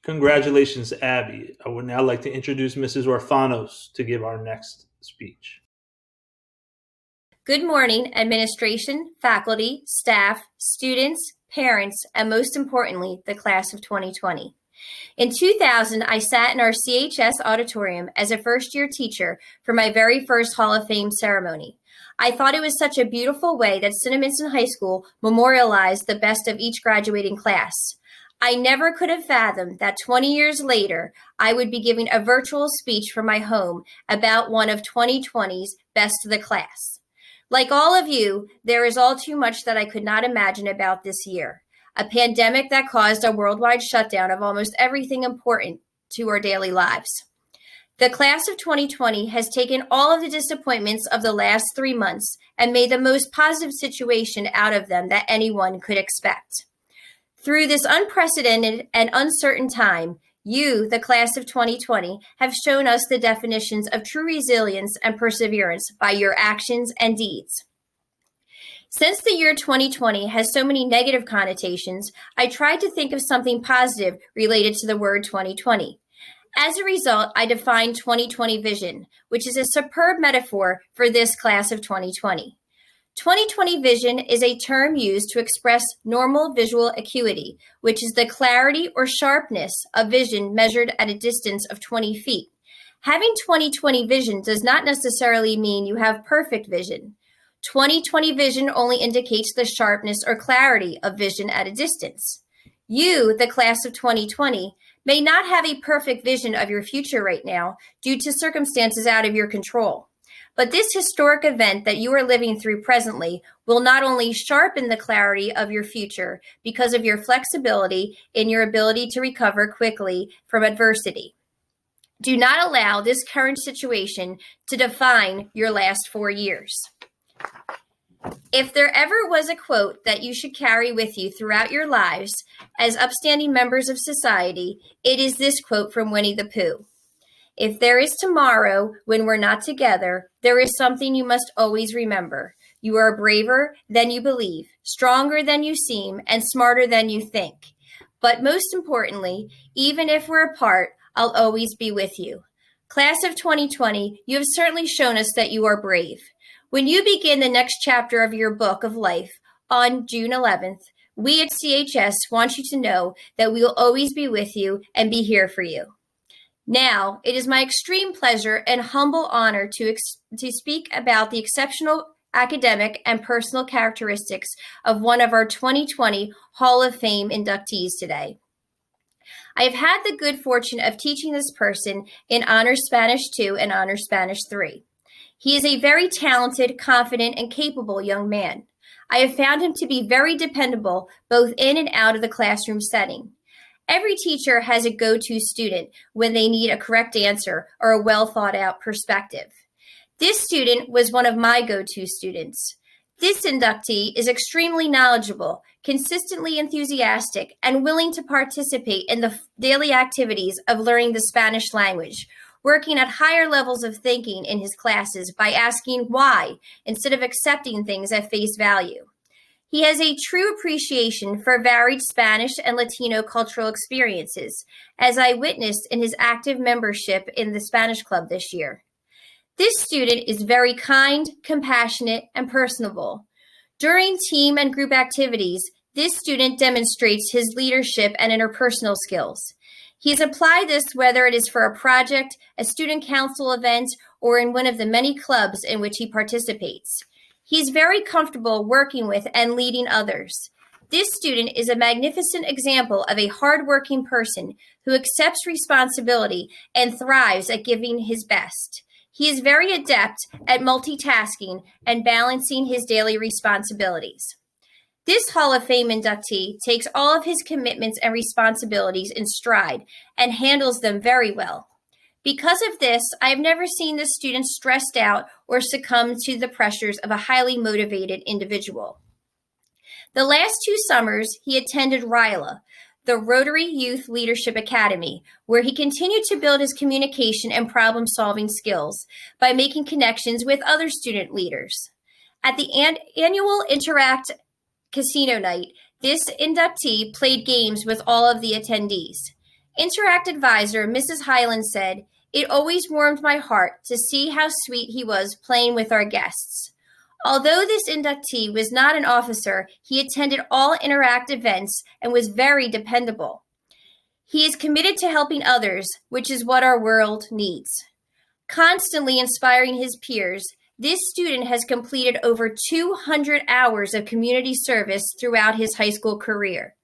Congratulations, Abby. I would now like to introduce Mrs. Orfanos to give our next speech. Good morning, administration, faculty, staff, students, parents, and most importantly, the class of 2020. In 2000, I sat in our CHS auditorium as a first-year teacher for my very first Hall of Fame ceremony. I thought it was such a beautiful way that Cinnaminson High School memorialized the best of each graduating class. I never could have fathomed that 20 years later, I would be giving a virtual speech from my home about one of 2020's best of the class. Like all of you, there is all too much that I could not imagine about this year. A pandemic that caused a worldwide shutdown of almost everything important to our daily lives. The class of 2020 has taken all of the disappointments of the last 3 months and made the most positive situation out of them that anyone could expect. Through this unprecedented and uncertain time, you, the class of 2020, have shown us the definitions of true resilience and perseverance by your actions and deeds. Since the year 2020 has so many negative connotations, I tried to think of something positive related to the word 2020. As a result, I defined 2020 vision, which is a superb metaphor for this class of 2020. 2020 vision is a term used to express normal visual acuity, which is the clarity or sharpness of vision measured at a distance of 20 feet. Having 2020 vision does not necessarily mean you have perfect vision. 2020 vision only indicates the sharpness or clarity of vision at a distance. You, the class of 2020, may not have a perfect vision of your future right now due to circumstances out of your control. But this historic event that you are living through presently will not only sharpen the clarity of your future because of your flexibility in your ability to recover quickly from adversity. Do not allow this current situation to define your last 4 years. If there ever was a quote that you should carry with you throughout your lives as upstanding members of society, it is this quote from Winnie the Pooh. If there is tomorrow when we're not together, there is something you must always remember. You are braver than you believe, stronger than you seem, and smarter than you think. But most importantly, even if we're apart, I'll always be with you. Class of 2020, you have certainly shown us that you are brave. When you begin the next chapter of your book of life on June 11th, we at CHS want you to know that we will always be with you and be here for you. Now, it is my extreme pleasure and humble honor to speak about the exceptional academic and personal characteristics of one of our 2020 Hall of Fame inductees today. I have had the good fortune of teaching this person in Honors Spanish 2 and Honors Spanish 3. He is a very talented, confident, and capable young man. I have found him to be very dependable both in and out of the classroom setting. Every teacher has a go-to student when they need a correct answer or a well-thought-out perspective. This student was one of my go-to students. This inductee is extremely knowledgeable, consistently enthusiastic, and willing to participate in the daily activities of learning the Spanish language, working at higher levels of thinking in his classes by asking why instead of accepting things at face value. He has a true appreciation for varied Spanish and Latino cultural experiences, as I witnessed in his active membership in the Spanish Club this year. This student is very kind, compassionate, and personable. During team and group activities, this student demonstrates his leadership and interpersonal skills. He has applied this whether it is for a project, a student council event, or in one of the many clubs in which he participates. He's very comfortable working with and leading others. This student is a magnificent example of a hardworking person who accepts responsibility and thrives at giving his best. He is very adept at multitasking and balancing his daily responsibilities. This Hall of Fame inductee takes all of his commitments and responsibilities in stride and handles them very well. Because of this, I have never seen this student stressed out or succumb to the pressures of a highly motivated individual. The last 2 summers, he attended RILA, the Rotary Youth Leadership Academy, where he continued to build his communication and problem-solving skills by making connections with other student leaders. At the annual Interact Casino Night, this inductee played games with all of the attendees. Interact advisor Mrs. Highland said, "It always warmed my heart to see how sweet he was playing with our guests." Although this inductee was not an officer, he attended all Interact events and was very dependable. He is committed to helping others, which is what our world needs. Constantly inspiring his peers, this student has completed over 200 hours of community service throughout his high school career.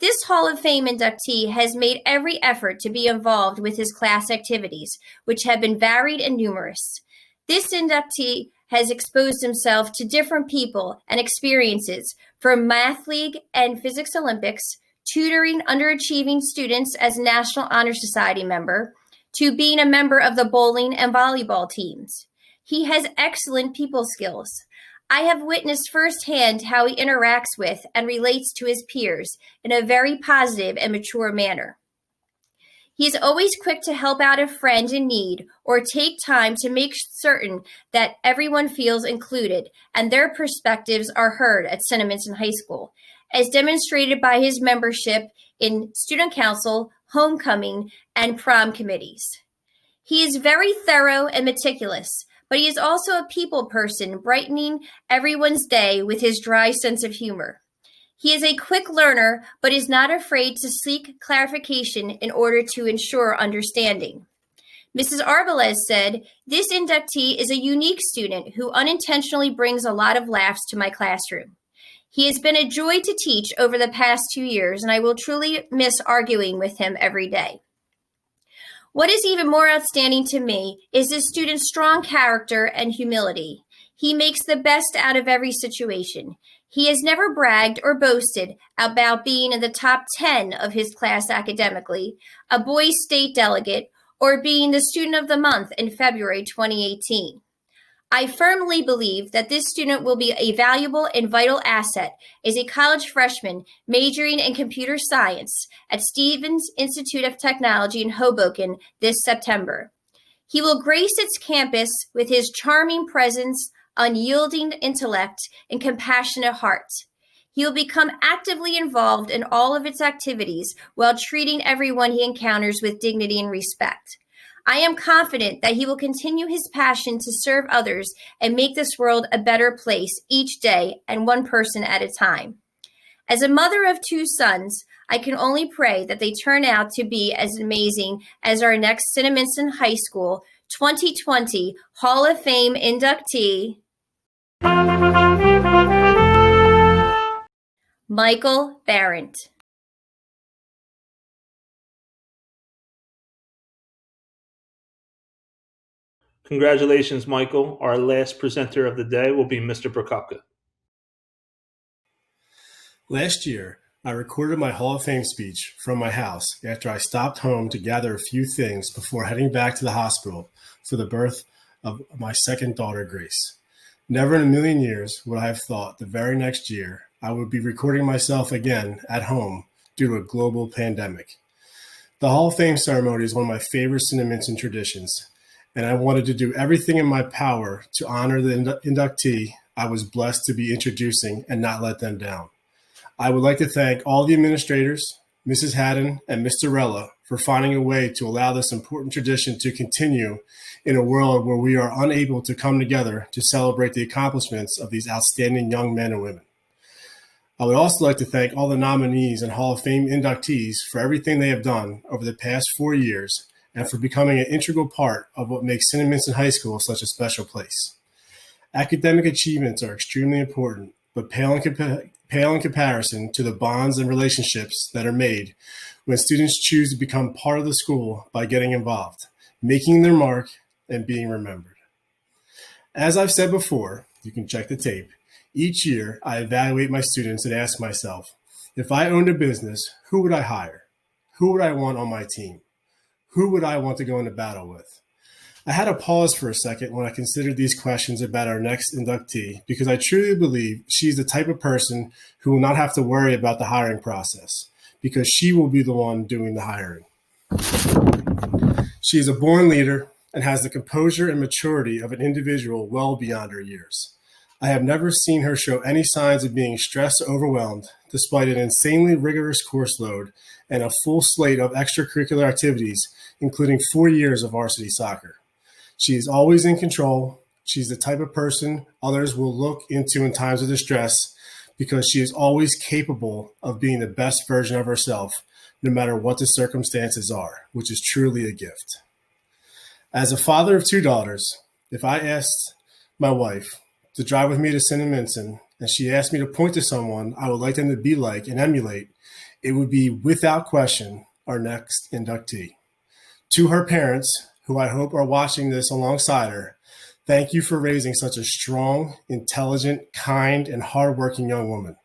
This Hall of Fame inductee has made every effort to be involved with his class activities, which have been varied and numerous. This inductee has exposed himself to different people and experiences, from Math League and Physics Olympics, tutoring underachieving students as a National Honor Society member, to being a member of the bowling and volleyball teams. He has excellent people skills. I have witnessed firsthand how he interacts with and relates to his peers in a very positive and mature manner. He is always quick to help out a friend in need or take time to make certain that everyone feels included and their perspectives are heard at Cinnaminson High School, as demonstrated by his membership in Student Council, homecoming, and prom committees. He is very thorough and meticulous, but he is also a people person, brightening everyone's day with his dry sense of humor. He is a quick learner, but is not afraid to seek clarification in order to ensure understanding. Mrs. Arbalez said, "This inductee is a unique student who unintentionally brings a lot of laughs to my classroom. He has been a joy to teach over the past 2 years, and I will truly miss arguing with him every day." What is even more outstanding to me is this student's strong character and humility. He makes the best out of every situation. He has never bragged or boasted about being in the top 10 of his class academically, a boys' state delegate, or being the student of the month in February 2018. I firmly believe that this student will be a valuable and vital asset as a college freshman majoring in computer science at Stevens Institute of Technology in Hoboken this September. He will grace its campus with his charming presence, unyielding intellect, and compassionate heart. He will become actively involved in all of its activities while treating everyone he encounters with dignity and respect. I am confident that he will continue his passion to serve others and make this world a better place each day and one person at a time. As a mother of 2 sons, I can only pray that they turn out to be as amazing as our next Cinnaminson High School 2020 Hall of Fame inductee, Michael Barrett. Congratulations, Michael. Our last presenter of the day will be Mr. Prokopka. Last year, I recorded my Hall of Fame speech from my house after I stopped home to gather a few things before heading back to the hospital for the birth of my second daughter, Grace. Never in a million years would I have thought the very next year I would be recording myself again at home due to a global pandemic. The Hall of Fame ceremony is one of my favorite Cinnaminson traditions, and I wanted to do everything in my power to honor the inductee I was blessed to be introducing and not let them down. I would like to thank all the administrators, Mrs. Haddon and Mr. Rella, for finding a way to allow this important tradition to continue in a world where we are unable to come together to celebrate the accomplishments of these outstanding young men and women. I would also like to thank all the nominees and Hall of Fame inductees for everything they have done over the past 4 years and for becoming an integral part of what makes Cinnaminson High School such a special place. Academic achievements are extremely important, but pale in comparison to the bonds and relationships that are made when students choose to become part of the school by getting involved, making their mark, and being remembered. As I've said before, you can check the tape, each year I evaluate my students and ask myself, if I owned a business, who would I hire? Who would I want on my team? Who would I want to go into battle with? I had to pause for a second when I considered these questions about our next inductee because I truly believe she's the type of person who will not have to worry about the hiring process because she will be the one doing the hiring. She is a born leader and has the composure and maturity of an individual well beyond her years. I have never seen her show any signs of being stressed or overwhelmed, despite an insanely rigorous course load and a full slate of extracurricular activities, including 4 years of varsity soccer. She is always in control. She's the type of person others will look into in times of distress because she is always capable of being the best version of herself, no matter what the circumstances are, which is truly a gift. As a father of 2 daughters, if I asked my wife to drive with me to Cinnaminson and she asked me to point to someone I would like them to be like and emulate, it would be without question our next inductee. To her parents, who I hope are watching this alongside her, thank you for raising such a strong, intelligent, kind, and hardworking young woman.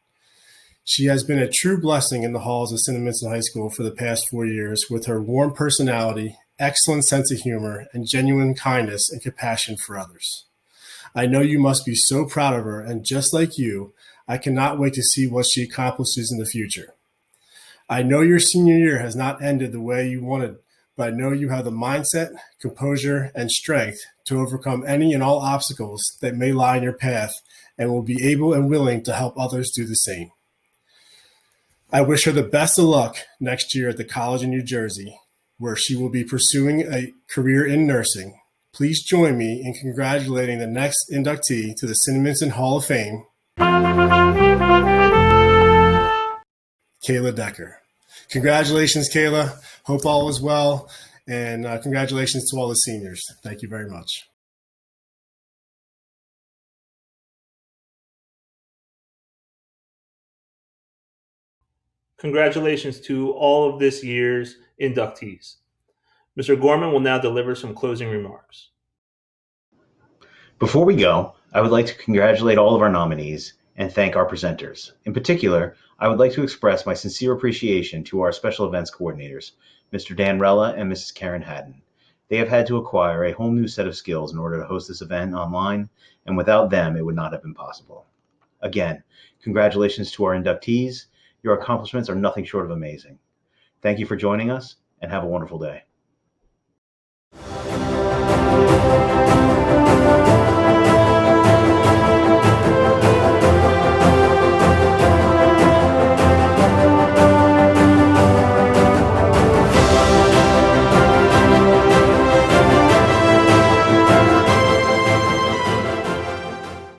She has been a true blessing in the halls of Cinnaminson High School for the past 4 years with her warm personality, excellent sense of humor, and genuine kindness and compassion for others. I know you must be so proud of her, and just like you, I cannot wait to see what she accomplishes in the future. I know your senior year has not ended the way you wanted, but I know you have the mindset, composure, and strength to overcome any and all obstacles that may lie in your path and will be able and willing to help others do the same. I wish her the best of luck next year at the college in New Jersey, where she will be pursuing a career in nursing. Please join me in congratulating the next inductee to the Cinnaminson Hall of Fame, Kayla Decker. Congratulations, Kayla. Hope all is well. And congratulations to all the seniors. Thank you very much. Congratulations to all of this year's inductees. Mr. Gorman will now deliver some closing remarks. Before we go, I would like to congratulate all of our nominees and thank our presenters. In particular, I would like to express my sincere appreciation to our special events coordinators, Mr. Dan Rella and Mrs. Karen Haddon. They have had to acquire a whole new set of skills in order to host this event online, and without them, it would not have been possible. Again, congratulations to our inductees. Your accomplishments are nothing short of amazing. Thank you for joining us, and have a wonderful day.